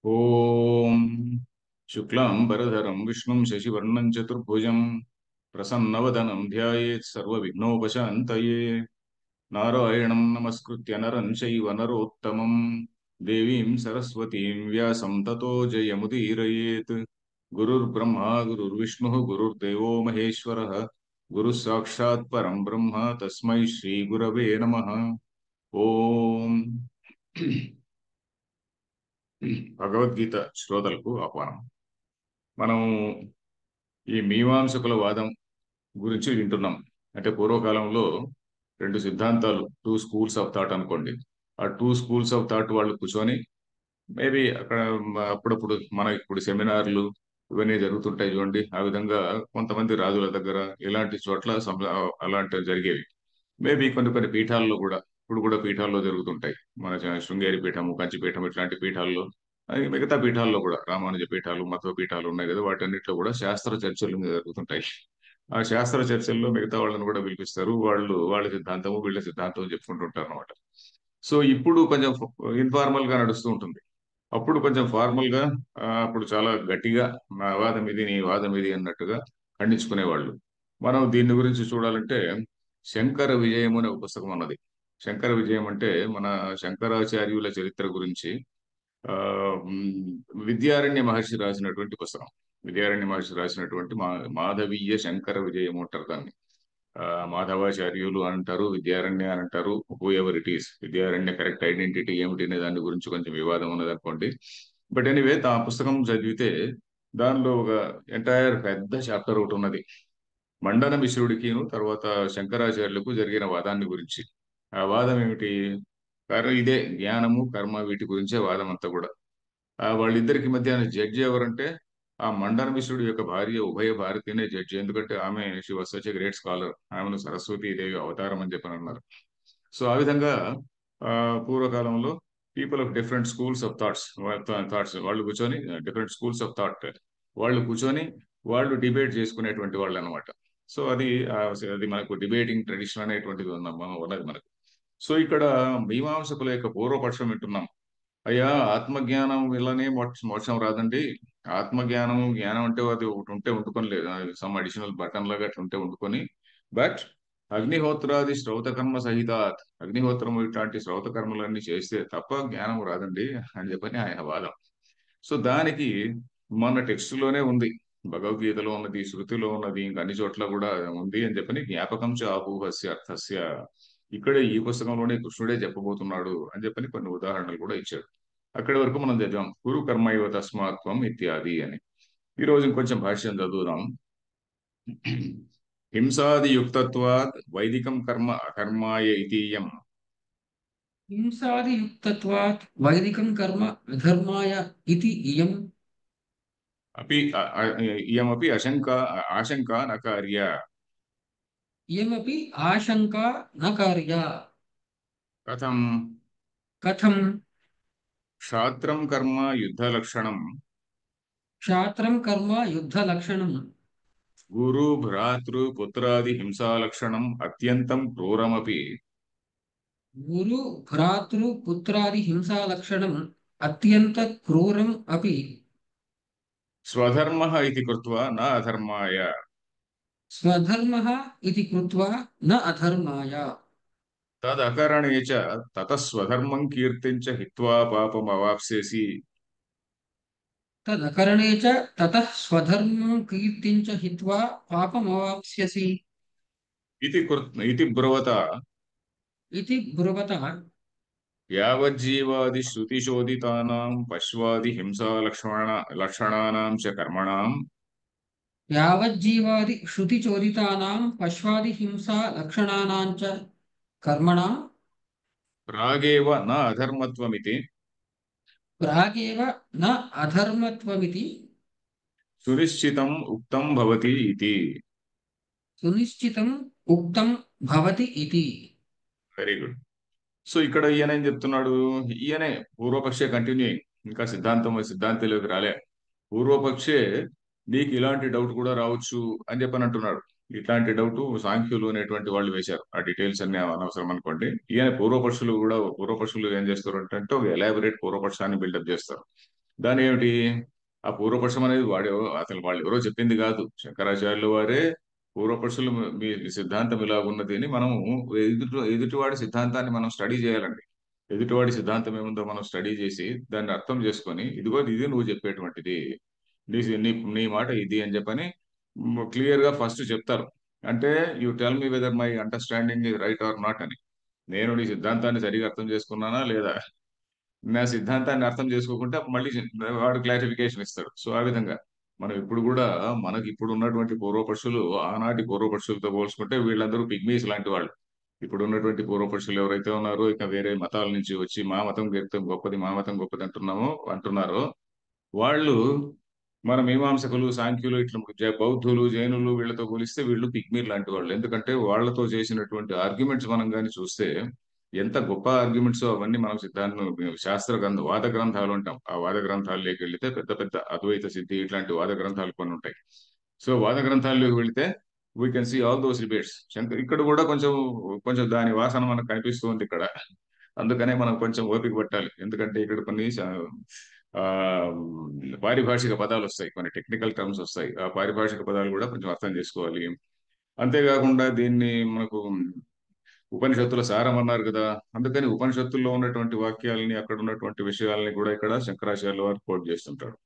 ఓం శుక్లాంబరధరం విష్ణుం శశివర్ణం చతుర్భుజం ప్రసన్నవదనం ధ్యాయేత్ సర్వవిఘ్నోపశాంతయే నారాయణం నమస్కృత్య నరం చైవ నరోత్తమం దేవీం సరస్వతీం వ్యాసం తతో జయముదీరయేత్. గురుర్బ్రహ్మా గురుర్విష్ణుః గురుర్దేవో మహేశ్వరः గురుः సాక్షాత్ పరం బ్రహ్మ తస్మై శ్రీ గురవే నమః. ఓం భగవద్గీత శ్రోతలకు ఆహ్వానం. మనం ఈ మీమాంసకుల వాదం గురించి వింటున్నాం. అంటే పూర్వకాలంలో రెండు సిద్ధాంతాలు, టూ స్కూల్స్ ఆఫ్ థాట్ అనుకోండి. ఆ టూ స్కూల్స్ ఆఫ్ థాట్ వాళ్ళు కూర్చొని మేబీ అక్కడ అప్పుడప్పుడు మన ఇప్పుడు సెమినార్లు ఇవన్నీ జరుగుతుంటాయి చూడండి. ఆ విధంగా కొంతమంది రాజుల దగ్గర ఇలాంటి చోట్ల అలాంటివి జరిగేవి. మేబీ కొన్ని కొన్ని పీఠాల్లో కూడా ఇప్పుడు కూడా పీఠాల్లో జరుగుతుంటాయి. మన శృంగేరి పీఠము, కంచి పీఠం ఇట్లాంటి పీఠాల్లో, మిగతా పీఠాల్లో కూడా రామానుజ పీఠాలు, మధ్వ పీఠాలు ఉన్నాయి కదా, వాటన్నిటిలో కూడా శాస్త్ర చర్చలు జరుగుతుంటాయి. ఆ శాస్త్ర చర్చల్లో మిగతా వాళ్ళని కూడా పిలిపిస్తారు. వాళ్ళు వాళ్ళ సిద్ధాంతము వీళ్ళ సిద్ధాంతం చెప్పుకుంటుంటారు అనమాట. సో ఇప్పుడు కొంచెం ఇన్ఫార్మల్ గా నడుస్తూ ఉంటుంది. అప్పుడు కొంచెం ఫార్మల్ గా, అప్పుడు చాలా గట్టిగా నా వాదం ఇది, నీ వాదం ఇది అన్నట్టుగా ఖండించుకునేవాళ్ళు. మనం దీని గురించి చూడాలంటే శంకర విజయం అనే ఒక పుస్తకం ఉన్నది. శంకర విజయం అంటే మన శంకరాచార్యుల చరిత్ర గురించి ఆ మ్, విద్యారణ్య మహర్షి రాసినటువంటి పుస్తకం. విద్యారణ్య మహర్షి రాసినటువంటి మాధవీయ శంకర విజయం అంటారు దాన్ని. ఆ, మాధవాచార్యులు అంటారు, విద్యారణ్య అని అంటారు, who ever it is. Vidyaranya correct identity ఏమిటి అనే దాని గురించి కొంచెం వివాదం ఉన్నది అనుకోండి. బట్ ఎనీవే, ఆ పుస్తకం చదివితే దానిలో ఒక ఎంటైర్ పెద్ద చాప్టర్ ఒకటి ఉన్నది. మండన మిశ్రుడికిను తర్వాత శంకరాచార్యులకు జరిగిన వాదాన్ని గురించి. ఆ వాదం ఏమిటి? ఇదే జ్ఞానము కర్మ వీటి గురించే వాదం అంతా కూడా. వాళ్ళిద్దరికి మధ్య జడ్జి ఎవరంటే ఆ మండన మిశ్రుడి యొక్క భార్య, ఉభయ భారతినే జడ్జి. ఎందుకంటే ఆమె she was such a great scholar. ఆమెను సరస్వతి దేవి అవతారం అని చెప్పని అన్నారు. సో ఆ విధంగా ఆ, పూర్వకాలంలో people of different schools of thoughts వాళ్ళు కూర్చొని, డిఫరెంట్ స్కూల్స్ ఆఫ్ థాట్ వాళ్ళు కూర్చొని వాళ్ళు డిబేట్ చేసుకునేటువంటి వాళ్ళు అనమాట. సో ఆ, అది మనకు డిబేటింగ్ ట్రెడిషన్ అనేటువంటిది ఉన్నది మనకు. సో ఇక్కడ మీమాంసకుల యొక్క పూర్వపక్షం వింటున్నాం. అయ్యా, ఆత్మజ్ఞానం వల్లనే మోక్షం రాదండి. ఆత్మజ్ఞానం జ్ఞానం అంటే అది ఒకటి ఉంటే వండుకొని లేదు, సమ్ అడిషనల్ బటన్ లాగా అట్లా ఉంటే వండుకొని. బట్ అగ్నిహోత్రాది శ్రౌత కర్మ సహితాత్, అగ్నిహోత్రం ఇట్లాంటి శ్రౌత కర్మలన్నీ చేస్తే తప్ప జ్ఞానం రాదండి అని చెప్పని ఆయన వాదం. సో దానికి మన టెక్స్ట్ లోనే ఉంది, భగవద్గీతలో ఉన్నది, శృతిలో ఉన్నది, ఇంకా అన్ని చోట్ల కూడా ఉంది అని చెప్పని జ్ఞాపకం చ ఆపూహస్య అర్థస్య. ఇక్కడే ఈ పుస్తకంలోనే కృష్ణుడే చెప్పబోతున్నాడు అని చెప్పని కొన్ని ఉదాహరణలు కూడా ఇచ్చాడు. అక్కడి వరకు మనం చదివాం, గురు కర్మైవ తస్మాత్వం ఇత్యాది అని. ఈ రోజు ఇంకొంచెం భాష్యం చదువుదాం. హింసాది యుక్తత్వాత్ వైదికం కర్మ అకర్మాయ ఇతీయం. हिंसादियुक्तत्वात् वैदिकं कर्म अधर्माय इति इयम् అపి ఇయమపి ఆశంకా నకార్య. इयमपि आशंका न कार्या। కథం? कथम्? క్షాత్రం కర్మ యుద్ధ లక్షణం, क्षात्रं कर्म युद्धलक्षणम्। గురు భ్రాతృ పుత్రాది హింసాలక్షణం అత్యంతం క్రూరమపి. गुरु भ्रातृ पुत्रादि हिंसालक्षणम् अत्यन्त क्रूरम् अपि। స్వధర్మ ఇది కృత్వా నా అధర్మాయ. स्वधर्मः इति कृत्वा न अधर्माय। తదకరణే చ తతః స్వధర్మం కీర్తించ హిత్వా పాపం అవాప్స్యసి. तदकरणे च ततः स्वधर्मं कीर्तिं च हित्वा पापमवाप्स्यसि ఇది బ్రువత. इति ब्रुवतः। యావజ్జీవాది శృతిశోదితానాం పశ్వాది లక్షణానాం చ కర్మణాం यावज्जीवादि श्रुतिचोदितानां पश्वादिहिंसा लक्षणानां च कर्मणां రాగేవ న అధర్మత్వమితి प्रागेव न अधर्मत्वमिति సునిశ్చితం ఉక్తం భవతి ఇతి. सुनिश्चितम् उक्तं भवति इति। Very good. సో ఇక్కడ ఈయన ఏం చెప్తున్నాడు? ఈయనే పూర్వపక్షే కంటిన్యూయింగ్, ఇంకా సిద్ధాంతిలోకి రాలే. పూర్వపక్షే నీకు ఇలాంటి డౌట్ కూడా రావచ్చు అని చెప్పని అంటున్నాడు. ఇట్లాంటి డౌట్ సాంఖ్యులు అనేటువంటి వాళ్ళు వేశారు. ఆ డీటెయిల్స్ అన్ని అనవసరం అనుకోండి. ఈయన పూర్వపక్షులు ఏం చేస్తారు అంటే ఒక ఎలాబొరేట్ పూర్వపక్షాన్ని బిల్డప్ చేస్తారు. దాని ఏమిటి? ఆ పూర్వపక్షం అనేది అసలు వాళ్ళు ఎవరో చెప్పింది కాదు. శంకరాచార్యుల వారే పూర్వపక్షులు మీ మీ సిద్ధాంతం ఇలాగున్నది అని మనము ఎదుటివాడి సిద్ధాంతాన్ని మనం స్టడీ చేయాలండి. ఎదుటివాడి సిద్ధాంతం ఏముందో మనం స్టడీ చేసి దాన్ని అర్థం చేసుకొని ఇదిగో ఇది నువ్వు చెప్పేటువంటిది. నీ నీ నీ మాట ఇది అని చెప్పని క్లియర్ గా ఫస్ట్ చెప్తారు. అంటే you tell me whether my understanding is right or not అని. నేను నీ సిద్ధాంతాన్ని సరిగా అర్థం చేసుకున్నానా లేదా? నా సిద్ధాంతాన్ని అర్థం చేసుకోకుంటే అప్పుడు మళ్ళీ వాడు క్లారిఫికేషన్ ఇస్తాడు. సో ఆ విధంగా మనం ఇప్పుడు కూడా మనకి ఇప్పుడు ఉన్నటువంటి పూర్వపక్షులు ఆనాటి పూర్వపక్షులతో పోల్చుకుంటే వీళ్ళందరూ పిగ్మీస్ లాంటి వాళ్ళు. ఇప్పుడు ఉన్నటువంటి పూర్వపక్షులు ఎవరైతే ఉన్నారో ఇక వేరే మతాల నుంచి వచ్చి మా మతం గొప్పది మా మతం గొప్పది అంటున్నారో వాళ్ళు మన మీమాంసకులు సాంఖ్యులు ఇట్లా బౌద్ధులు జైనులు వీళ్ళతో పోలిస్తే వీళ్ళు పిగ్మీర్ లాంటి వాళ్ళు. ఎందుకంటే వాళ్ళతో చేసినటువంటి ఆర్గ్యుమెంట్స్ మనం కానీ చూస్తే ఎంత గొప్ప ఆర్గ్యుమెంట్స్ అవన్నీ మనం సిద్ధాంతం శాస్త్ర వాద గ్రంథాలు అంటాం. ఆ వాద గ్రంథాల్లోకి వెళితే పెద్ద పెద్ద అద్వైత సిద్ధి ఇట్లాంటి వాద గ్రంథాలు కొన్ని ఉంటాయి. సో వాద గ్రంథాల్లోకి వెళితే we can see all those debates. ఇక్కడ కూడా కొంచెం కొంచెం దాని వాసన మనకు కనిపిస్తుంది ఇక్కడ. అందుకనే మనం కొంచెం ఓపిక పట్టాలి. ఎందుకంటే ఇక్కడ కొన్ని ఆ పారిభాషిక పదాలు వస్తాయి, కొన్ని టెక్నికల్ టర్మ్స్ వస్తాయి. ఆ పారిభాషిక పదాలు కూడా కొంచెం అర్థం చేసుకోవాలి. అంతేకాకుండా దీన్ని మనకు ఉపనిషత్తుల సారం అన్నారు కదా, అందుకని ఉపనిషత్తుల్లో ఉన్నటువంటి వాక్యాలని అక్కడ ఉన్నటువంటి విషయాలని కూడా ఇక్కడ శంకరాచార్యుల వారు కోట్ చేస్తుంటారు.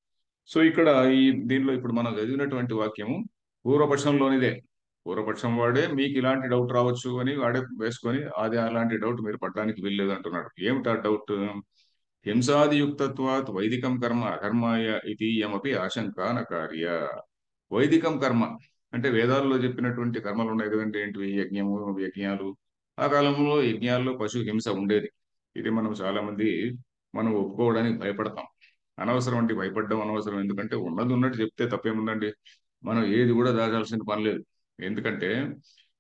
సో ఇక్కడ ఈ దీనిలో ఇప్పుడు మనం చదివినటువంటి వాక్యము పూర్వపక్షంలోనిదే. పూర్వపక్షం వాడే మీకు ఇలాంటి డౌట్ రావచ్చు అని వాడే వేసుకొని అది అలాంటి డౌట్ మీరు పడడానికి వీల్లేదు అంటున్నాడు. ఏమిటా డౌట్? హింసాదియుక్తత్వాత్ వైదికం కర్మ అకర్మాయ ఇది యమపి ఆశంక నకార్య. వైదికం కర్మ అంటే వేదాల్లో చెప్పినటువంటి కర్మలు ఉన్నాయి కదండి. ఏంటివి? యజ్ఞము, యజ్ఞాలు. ఆ కాలంలో యజ్ఞాల్లో పశు హింస ఉండేది. ఇది మనం చాలా మంది మనం ఒప్పుకోవడానికి భయపడతాం. అనవసరం అంటే భయపడడం అనవసరం. ఎందుకంటే ఉన్నది ఉన్నట్టు చెప్తే తప్పేముందండి. మనం ఏది కూడా దాచాల్సిన పని లేదు. ఎందుకంటే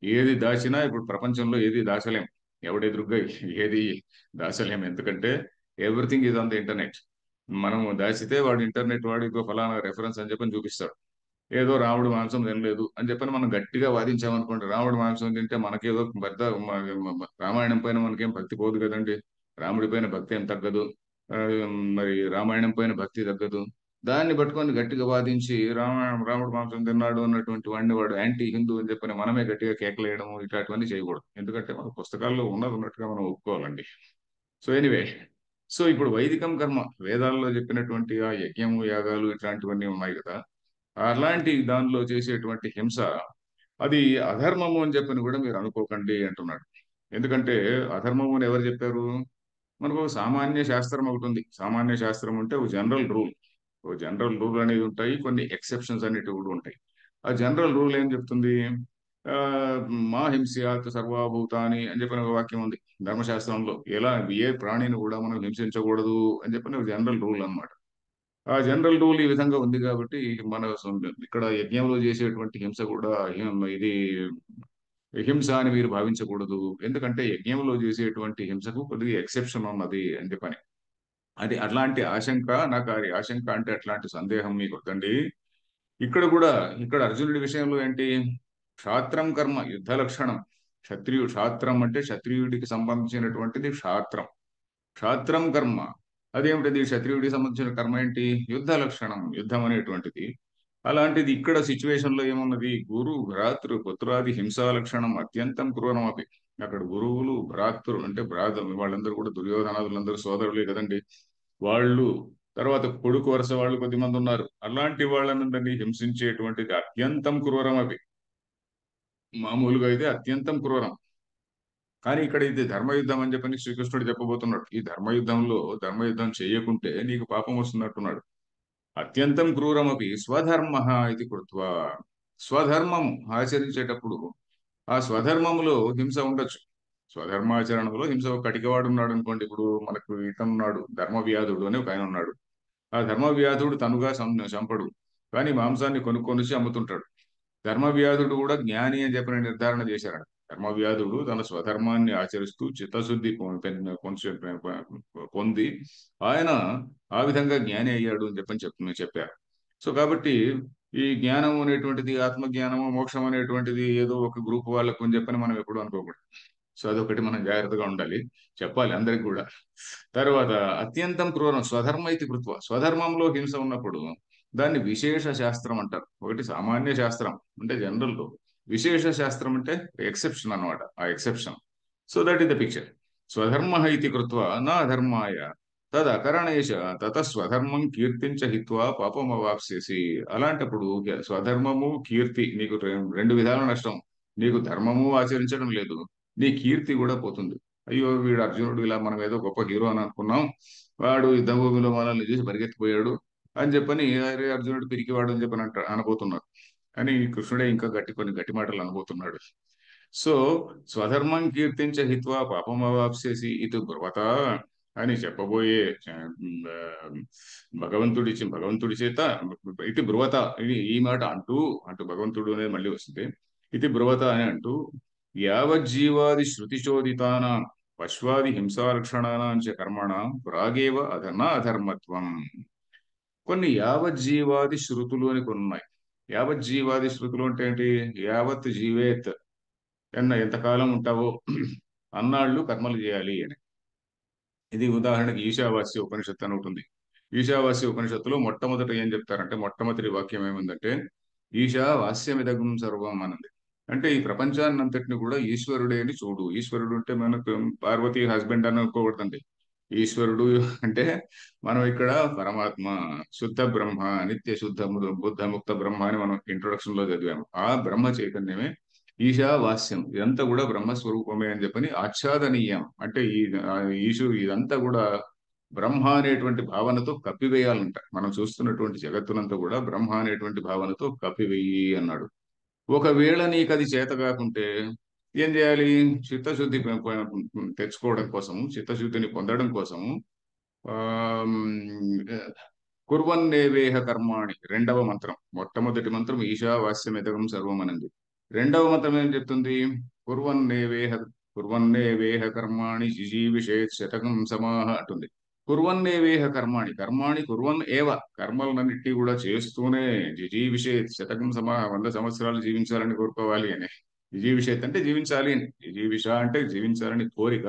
ఏది దాచినా ఇప్పుడు ప్రపంచంలో ఏది దాచలేం. ఎవడెదురుగ్గా ఏది దాచలేం. ఎందుకంటే everything is on the internet. మనం దాచితే వాడు ఇంటర్నెట్ వాడు ఇంకో ఫలానా రెఫరెన్స్ అని చెప్పని చూపిస్తాడు. ఏదో రాముడు మాంసం తినలేదు అని చెప్పని మనం గట్టిగా వాదించామనుకోండి, రాముడు మాంసం తింటే మనకేదో పెద్ద రామాయణం పైన మనకేం భక్తి పోదు కదండి. రాముడి పైన భక్తి ఏం తగ్గదు. ఆ, మరి రామాయణం పైన భక్తి తగ్గదు. దాన్ని పట్టుకొని గట్టిగా వాదించి రాముడు మాంసం తిన్నాడు అన్నటువంటి వాడిని వాడు యాంటీ హిందూ అని చెప్పని మనమే గట్టిగా కేకలేయడం ఇట్లాంటివన్నీ చేయకూడదు. ఎందుకంటే మన పుస్తకాల్లో ఉన్నది ఉన్నట్టుగా మనం ఒప్పుకోవాలండి. సో ఎనీవే, సో ఇప్పుడు వైదికం కర్మ వేదాల్లో చెప్పినటువంటి ఆ యజ్ఞము యాగాలు ఇట్లాంటివన్నీ ఉన్నాయి కదా, అలాంటి దానిలో చేసేటువంటి హింస అది అధర్మము అని చెప్పని కూడా మీరు అనుకోకండి అంటున్నాడు. ఎందుకంటే అధర్మము అని ఎవరు చెప్పారు? మనకు ఒక సామాన్య శాస్త్రం ఒకటి ఉంది. సామాన్య శాస్త్రం అంటే ఒక జనరల్ రూల్. ఒక జనరల్ రూల్ అనేది ఉంటాయి, కొన్ని ఎక్సెప్షన్స్ అనేటివి కూడా ఉంటాయి. ఆ జనరల్ రూల్ ఏం చెప్తుంది? ఆ, మా హింస్యాత్ సర్వభూతాని అని చెప్పిన ఒక వాక్యం ఉంది ధర్మశాస్త్రంలో. ఎలా ఏ ప్రాణిని కూడా మనం హింసించకూడదు అని చెప్పిన ఒక జనరల్ రూల్ అన్నమాట. ఆ జనరల్ రూల్ ఈ విధంగా ఉంది కాబట్టి మన ఇక్కడ యజ్ఞంలో చేసేటువంటి హింస కూడా ఇది హింస అని మీరు భావించకూడదు. ఎందుకంటే యజ్ఞంలో చేసేటువంటి హింసకు కొద్దిగా ఎక్సెప్షన్ ఉన్నది అని చెప్పని. అది అట్లాంటి ఆశంక నాకు, అది ఆశంక అంటే అట్లాంటి సందేహం మీకు వద్దండి. ఇక్కడ కూడా ఇక్కడ అర్జునుడి విషయంలో ఏంటి? క్షాత్రం కర్మ యుద్ధ లక్షణం. క్షాత్రం అంటే క్షత్రియుడికి సంబంధించినటువంటిది క్షాత్రం. క్షాత్రం కర్మ అదేమిటది? క్షత్రియుడికి సంబంధించిన కర్మ ఏంటి? యుద్ధ లక్షణం, యుద్ధం అనేటువంటిది. అలాంటిది ఇక్కడ సిచ్యువేషన్ లో ఏమున్నది? గురు భ్రాతృ పుత్రాది హింసా లక్షణం అత్యంతం క్రూరం అపి. అక్కడ గురువులు భ్రాతృ అంటే వాళ్ళందరూ కూడా దుర్యోధనాదులందరూ సోదరులే కదండి. వాళ్ళు తర్వాత కొడుకు వరుస వాళ్ళు కొద్దిమంది ఉన్నారు. అలాంటి వాళ్ళని హింసించేటువంటిది అత్యంతం క్రూరం అవి. మామూలుగా అయితే అత్యంతం క్రూరం. కానీ ఇక్కడ ఇది ధర్మయుద్ధం అని చెప్పని శ్రీకృష్ణుడు చెప్పబోతున్నాడు. ఈ ధర్మయుద్ధం చేయకుంటే నీకు పాపం వస్తున్నట్టున్నాడు. అత్యంతం క్రూరమపి స్వధర్మ ఇది కృత్వా. స్వధర్మం ఆచరించేటప్పుడు ఆ స్వధర్మములో హింస ఉండొచ్చు. స్వధర్మాచరణలో హింస. ఒక కటికవాడు ఉన్నాడు అనుకోండి. ఇప్పుడు మనకు ఇతనున్నాడు ధర్మవ్యాధుడు అని ఒక ఆయన ఉన్నాడు. ఆ ధర్మవ్యాధుడు తనుగా చంపడు, కానీ మాంసాన్ని కొనుక్కొనిసి అమ్ముతుంటాడు. ధర్మవ్యాధుడు కూడా జ్ఞాని అని చెప్పిన నిర్ధారణ చేశారు. ధర్మవ్యాధుడు తన స్వధర్మాన్ని ఆచరిస్తూ చిత్తశుద్ధి పొంది ఆయన ఆ విధంగా జ్ఞాని అయ్యాడు అని చెప్పారు. సో కాబట్టి ఈ జ్ఞానం అనేటువంటిది ఆత్మజ్ఞానము మోక్షం అనేటువంటిది ఏదో ఒక గ్రూప్ వాళ్ళకు అని చెప్పని మనం ఎప్పుడు అనుకోకూడదు. సో అదొకటి మనం జాగ్రత్తగా ఉండాలి, చెప్పాలి అందరికి కూడా. తర్వాత అత్యంతం క్రూరం స్వధర్మ ఇది కృత్వ. స్వధర్మంలో హింస ఉన్నప్పుడు దాన్ని విశేష శాస్త్రం అంటారు. ఒకటి సామాన్య శాస్త్రం అంటే జనరల్ లో, విశేష శాస్త్రం అంటే ఎక్సెప్షన్ అన్నమాట, ఆ exception. So that is the picture. స్వధర్మ ఇది కృత్వ నా అధర్మాయ తదకరణేశ తత స్వధర్మం కీర్తించ హిత్వా పాపం అవాప్స్యసి. అలాంటప్పుడు స్వధర్మము కీర్తి నీకు రెండు విధాల నష్టం. నీకు ధర్మము ఆచరించడం లేదు, నీ కీర్తి కూడా పోతుంది. అయ్యో వీడు అర్జునుడు ఇలా మనం ఏదో గొప్ప హీరో అని అనుకున్నాం, వాడు యుద్ధ భూమిలో మనల్ని చూసి పరిగెత్తిపోయాడు అని చెప్పని, అరే అర్జునుడు పిరికివాడు అని చెప్పని అనబోతున్నారు. అని కృష్ణుడే ఇంకా కొన్ని గట్టి మాటలు అనబోతున్నాడు. సో స్వధర్మం కీర్తించ హిత్వా పాపమవాప్స్యసి ఇది బ్రువత అని చెప్పబోయే ఆ, భగవంతుడి చేత ఇది బ్రువత, ఈ మాట అంటూ అంటూ భగవంతుడు అనేది మళ్ళీ వస్తుంది. ఇది బ్రువత అని అంటూ యావజ్జీవాది శృతిచోదితానాం పశ్వాది హింసాలక్షణానాం చ కర్మణాం ప్రాగేవ అధర్మత్వం. కొన్ని యావజ్జీవాది శృతులు అని కొన్ని ఉన్నాయి. యావజ్జీవాది శృతులు అంటే ఏంటి? యావత్ జీవేత్, ఎంతకాలం ఉంటావో అన్నాళ్ళు కర్మలు చేయాలి అని. ఇది ఉదాహరణకి ఈశావాస్య ఉపనిషత్తు అని ఉంటుంది. ఈశావాస్య ఉపనిషత్తులో మొట్టమొదట ఏం చెప్తారంటే, మొట్టమొదటి వాక్యం ఏముందంటే ఈశావాస్యమిదగం సర్వం అన్నది. అంటే ఈ ప్రపంచాన్ని అంతటిని కూడా ఈశ్వరుడే అని చూడు. ఈశ్వరుడు అంటే మనకు పార్వతి హస్బెండ్ అని అనుకోకూడదండి. ఈశ్వరుడు అంటే మనం ఇక్కడ పరమాత్మ, శుద్ధ బ్రహ్మ, నిత్య శుద్ధ బుద్ధ ముక్త బ్రహ్మ అని మనం ఇంట్రొడక్షన్ లో చదివాము. ఆ బ్రహ్మ చైతన్యమే ఈశావాస్యం. ఇదంతా కూడా బ్రహ్మస్వరూపమే అని చెప్పని ఆచ్ఛాదనీయం అంటే ఆ ఇదంతా కూడా బ్రహ్మ అనేటువంటి భావనతో కప్పివేయాలంట. మనం చూస్తున్నటువంటి జగత్తునంతా కూడా బ్రహ్మ అనేటువంటి భావనతో కప్పివేయి అన్నాడు. ఒకవేళ నీకు అది చేత కాకుంటే ఏం చేయాలి? చిత్తశుద్ధి తెచ్చుకోవడం కోసము, చిత్తశుద్ధిని పొందడం కోసము ఆమ్, కుర్వన్నేవేహ కర్మాణి రెండవ మంత్రం. మొట్టమొదటి మంత్రం ఈశావాస్యమిదగం సర్వం అనంది. రెండవ మంత్రం ఏం చెప్తుంది? కుర్వన్నేవేహ కుర్వన్నేవేహ కర్మాణి జిజీవిషేత్ శతకం సమాహ అంటుంది. కుర్వన్నేవేహ కర్మాణి, కర్మాణి కుర్వన్ ఏవ, కర్మలన్నింటినీ కూడా చేస్తూనే జిజీవిషేత్ శతకం సమాహ 100 సంవత్సరాలు జీవించాలని కోరుకోవాలి అని. జిజీవిషేత్ అంటే జీవించాలి అని, జిజీవిష అంటే జీవించాలని కోరిక.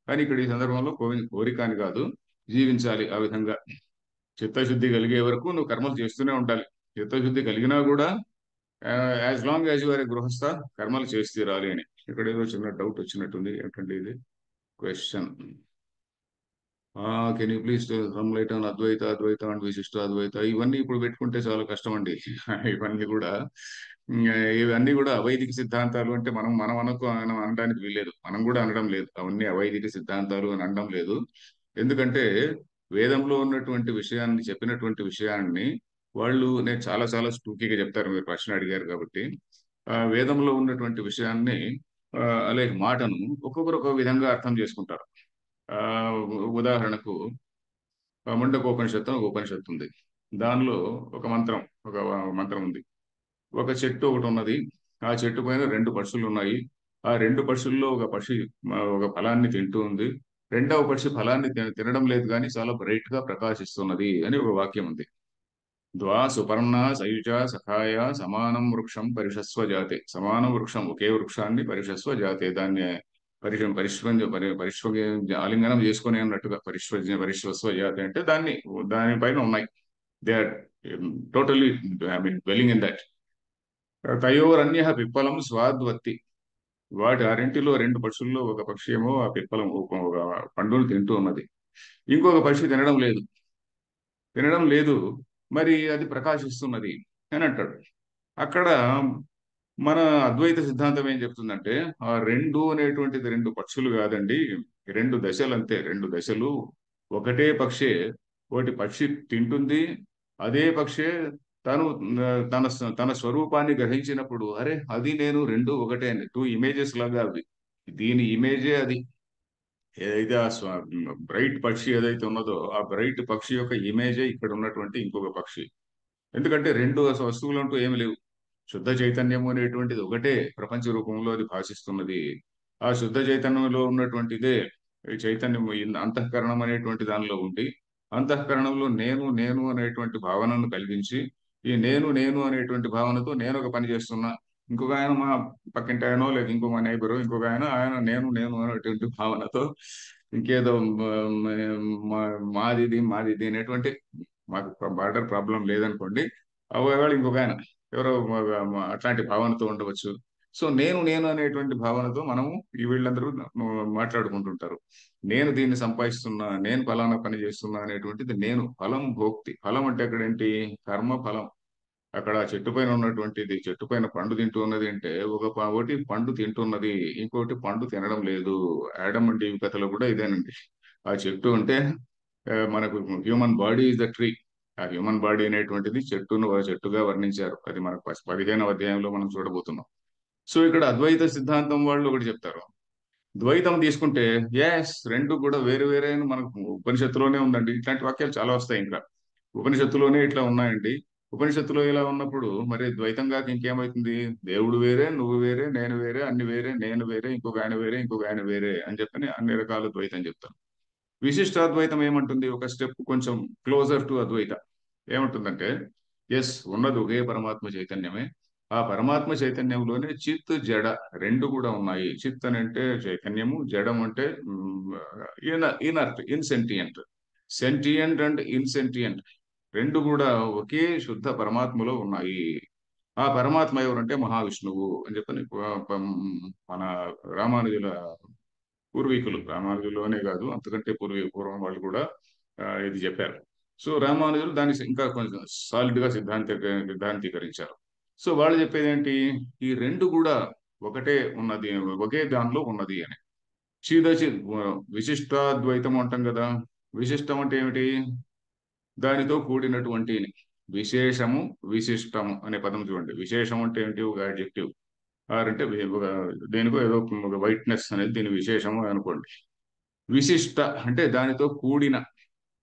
కానీ ఇక్కడ ఈ సందర్భంలో కోరిక అని కాదు, జీవించాలి ఆ విధంగా. చిత్తశుద్ధి కలిగే వరకు నువ్వు కర్మలు చేస్తూనే ఉండాలి. చిత్తశుద్ధి కలిగినా కూడా యాజ్ లాంగ్ యాజ్ యువర్ గృహస్థ కర్మలు చేసి తీరాలి అని. ఇక్కడ ఏదో చిన్న డౌట్ వచ్చినట్టుంది, ఏంటంటే ఇది question. Can you please some light on Advaita Advaita and విశిష్ట అద్వైత? ఇవన్నీ ఇప్పుడు పెట్టుకుంటే చాలా కష్టం అండి. ఇవన్నీ కూడా ఇవన్నీ కూడా అవైదిక సిద్ధాంతాలు. అంటే మనం అనడానికి వీల్లేదు, మనం కూడా అనడం లేదు అవన్నీ అవైదిక సిద్ధాంతాలు అని అనడం లేదు. ఎందుకంటే వేదంలో ఉన్నటువంటి విషయాన్ని, చెప్పినటువంటి విషయాన్ని వాళ్ళు, నేను చాలా చాలా స్టూకీగా చెప్తారు, మీరు ప్రశ్న అడిగారు కాబట్టి. వేదంలో ఉన్నటువంటి విషయాన్ని అలాగే మాటను ఒక్కొక్కరు ఒక్కొక్క విధంగా అర్థం చేసుకుంటారు. ఆ ఉదాహరణకు ముండకోపనిషత్తు ఒక ఉపనిషత్తు ఉంది. దానిలో ఒక మంత్రం ఉంది. ఒక చెట్టు ఒకటి ఉన్నది, ఆ చెట్టు పైన రెండు పక్షులు ఉన్నాయి. ఆ రెండు పక్షుల్లో ఒక పక్షి ఒక ఫలాన్ని తింటూ ఉంది. రెండవ పక్షి ఫలాన్ని తినడం లేదు, కానీ చాలా బ్రైట్ గా ప్రకాశిస్తున్నది అని ఒక వాక్యం ఉంది. ద్వా సుపర్ణ సయుజ సఖాయ సమానం వృక్షం పరిషస్వ జాతే. సమానం వృక్షం, ఒకే వృక్షాన్ని పరిషస్వ జాతే, దాన్ని పరిశ్వ ఆలింగనం చేసుకుని అన్నట్టుగా పరిశ్వస్వ జాతే అంటే దానిపైన ఉన్నాయి. They are totally I mean dwelling in that. తయోరన్య పిప్పలం స్వాద్వత్తి. వాటి ఆ రెంటిలో రెండు పక్షుల్లో ఒక పక్షి ఏమో ఆ పిప్పలం ఒక పండును తింటూ ఉన్నది, ఇంకొక పక్షి తినడం లేదు, మరి అది ప్రకాశిస్తున్నది అని అంటాడు. అక్కడ మన అద్వైత సిద్ధాంతం ఏం చెప్తుందంటే, ఆ రెండు అనేటువంటిది రెండు పక్షులు కాదండి, రెండు దశలు అంతే, రెండు దశలు. ఒకటే పక్షే, ఒకటి పక్షి తింటుంది, అదే పక్షే తను తన తన స్వరూపాన్ని గ్రహించినప్పుడు అరే అది నేను రెండు ఒకటే అని, టూ ఇమేజెస్ లాగా అవి. దీని ఇమేజే అది. ఏదైతే ఆ బ్రైట్ పక్షి ఏదైతే ఉన్నదో, ఆ బ్రైట్ పక్షి యొక్క ఇమేజే ఇక్కడ ఉన్నటువంటి ఇంకొక పక్షి. ఎందుకంటే రెండు వస్తువులు అంటూ ఏమి లేవు. శుద్ధ చైతన్యము అనేటువంటిది ఒకటే ప్రపంచ రూపంలో అది భాషిస్తున్నది. ఆ శుద్ధ చైతన్యంలో ఉన్నటువంటిదే ఈ చైతన్యము అంతఃకరణం అనేటువంటి దానిలో ఉండి, అంతఃకరణంలో నేను నేను అనేటువంటి భావనను కలిగించి, ఈ నేను నేను అనేటువంటి భావనతో నేను ఒక పని చేస్తున్నా, ఇంకొక ఆయన మా పక్కింటి ఆయనో లేదా ఇంకో మా నైబరు ఇంకొక ఆయన ఆయన నేను అనేటువంటి భావనతో ఇంకేదో మాది ఇది అనేటువంటి మాకు బార్డర్ ప్రాబ్లం లేదనుకోండి. ఒకవేళ ఇంకొక ఆయన ఎవరో అట్లాంటి భావనతో ఉండవచ్చు. సో నేను అనేటువంటి భావనతో మనము ఈ వీళ్ళందరూ మాట్లాడుకుంటుంటారు. నేను దీన్ని సంపాదిస్తున్నా, నేను ఫలానా పని చేస్తున్నా అనేటువంటిది నేను. ఫలం భోక్తి. ఫలం అంటే అక్కడ ఏంటి? కర్మ ఫలం. అక్కడ చెట్టు పైన ఉన్నటువంటిది, చెట్టు పైన పండు తింటూ ఉన్నది అంటే ఒకటి పండు తింటున్నది, ఇంకోటి పండు తినడం లేదు. యాడమ్ అండ్ ఈవ్ కథలో కూడా ఇదేనండి. ఆ చెట్టు అంటే మనకు human body is the tree. ఆ హ్యూమన్ బాడీ అనేటువంటిది చెట్టుగా వర్ణించారు. అది మనకు 15వ అధ్యాయంలో మనం చూడబోతున్నాం. సో ఇక్కడ అద్వైత సిద్ధాంతం వాళ్ళు ఒకటి చెప్తారు. ద్వైతం తీసుకుంటే ఎస్ రెండు కూడా వేరు వేరే అని మనకు ఉపనిషత్తులోనే ఉందండి. ఇట్లాంటి వాక్యాలు చాలా వస్తాయి. ఇంకా ఉపనిషత్తులోనే ఇట్లా ఉన్నాయండి. ఉపనిషత్తులో ఇలా ఉన్నప్పుడు మరి ద్వైతం కాక ఇంకేమవుతుంది? దేవుడు వేరే, నువ్వు వేరే, నేను వేరే, అన్ని వేరే, నేను వేరే, ఇంకొక ఆయన వేరే, ఇంకొక ఆయన వేరే అని చెప్పని అన్ని రకాల ద్వైతం చెప్తారు. విశిష్టాద్వైతం ఏమంటుంది? ఒక స్టెప్ కొంచెం క్లోజర్ టు అద్వైత. ఏమంటుందంటే ఎస్, ఉన్నది ఒకే పరమాత్మ చైతన్యమే. ఆ పరమాత్మ చైతన్యంలోనే చిత్ జడ రెండు కూడా ఉన్నాయి. చిత్ అని అంటే చైతన్యము, జడం అంటే ఇనర్ట్, ఇన్సెంటియంట్. సెంటియంట్ అండ్ ఇన్సెంటియంట్ రెండు కూడా ఒకే శుద్ధ పరమాత్మలో ఉన్నాయి. ఆ పరమాత్మ ఎవరంటే మహావిష్ణువు అని చెప్పని మన రామానుజుల పూర్వీకులు, రామానుజులోనే కాదు అంతకంటే పూర్వం వాళ్ళు కూడా ఇది చెప్పారు. సో రామానుజులు దాన్ని ఇంకా కొంచెం సాలిడ్ గా సిద్ధాంతీకరించారు. సో వాళ్ళు చెప్పేది ఏంటి? ఈ రెండు కూడా ఒకటే ఉన్నది, ఒకే దానిలో ఉన్నది అని. విశిష్టాద్వైతం అంటాం కదా. విశిష్టం అంటే ఏమిటి? దానితో కూడినటువంటి. విశేషము, విశిష్టము అనే పదం చూడండి. విశేషం అంటే ఏంటి? ఒక అడ్జెక్టివ్. అంటే దేనికో ఏదో ఒక వైట్నెస్ అనేది దీని విశేషము అనుకోండి. విశిష్ట అంటే దానితో కూడిన.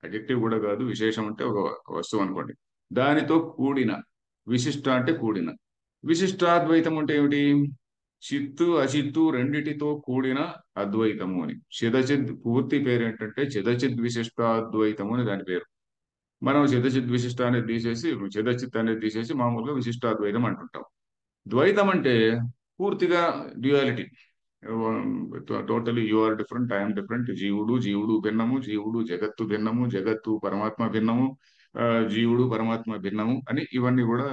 అడ్జెక్టివ్ కూడా కాదు, విశేషం అంటే ఒక వస్తువు అనుకోండి. దానితో కూడిన. విశిష్ట అంటే కూడిన. విశిష్టాద్వైతం అంటే ఏమిటి? చిత్తు అచిత్తు రెండిటితో కూడిన అద్వైతము అని. చిదచిద్ పూర్తి పేరు ఏంటంటే చిదచిద్ విశిష్టాద్వైతము అని దాని పేరు. మనం చిదచిద్ విశిష్ట అనేది తీసేసి, చిదచిత్ అనేది తీసేసి మామూలుగా విశిష్టాద్వైతం అంటుంటాం. ద్వైతం అంటే పూర్తిగా duality. Totally you are different, I'm different. జీవుడు భిన్నము, జీవుడు జగత్తు భిన్నము, జగత్తు పరమాత్మ భిన్నము, ఆ, జీవుడు పరమాత్మ భిన్నము అని ఇవన్నీ కూడా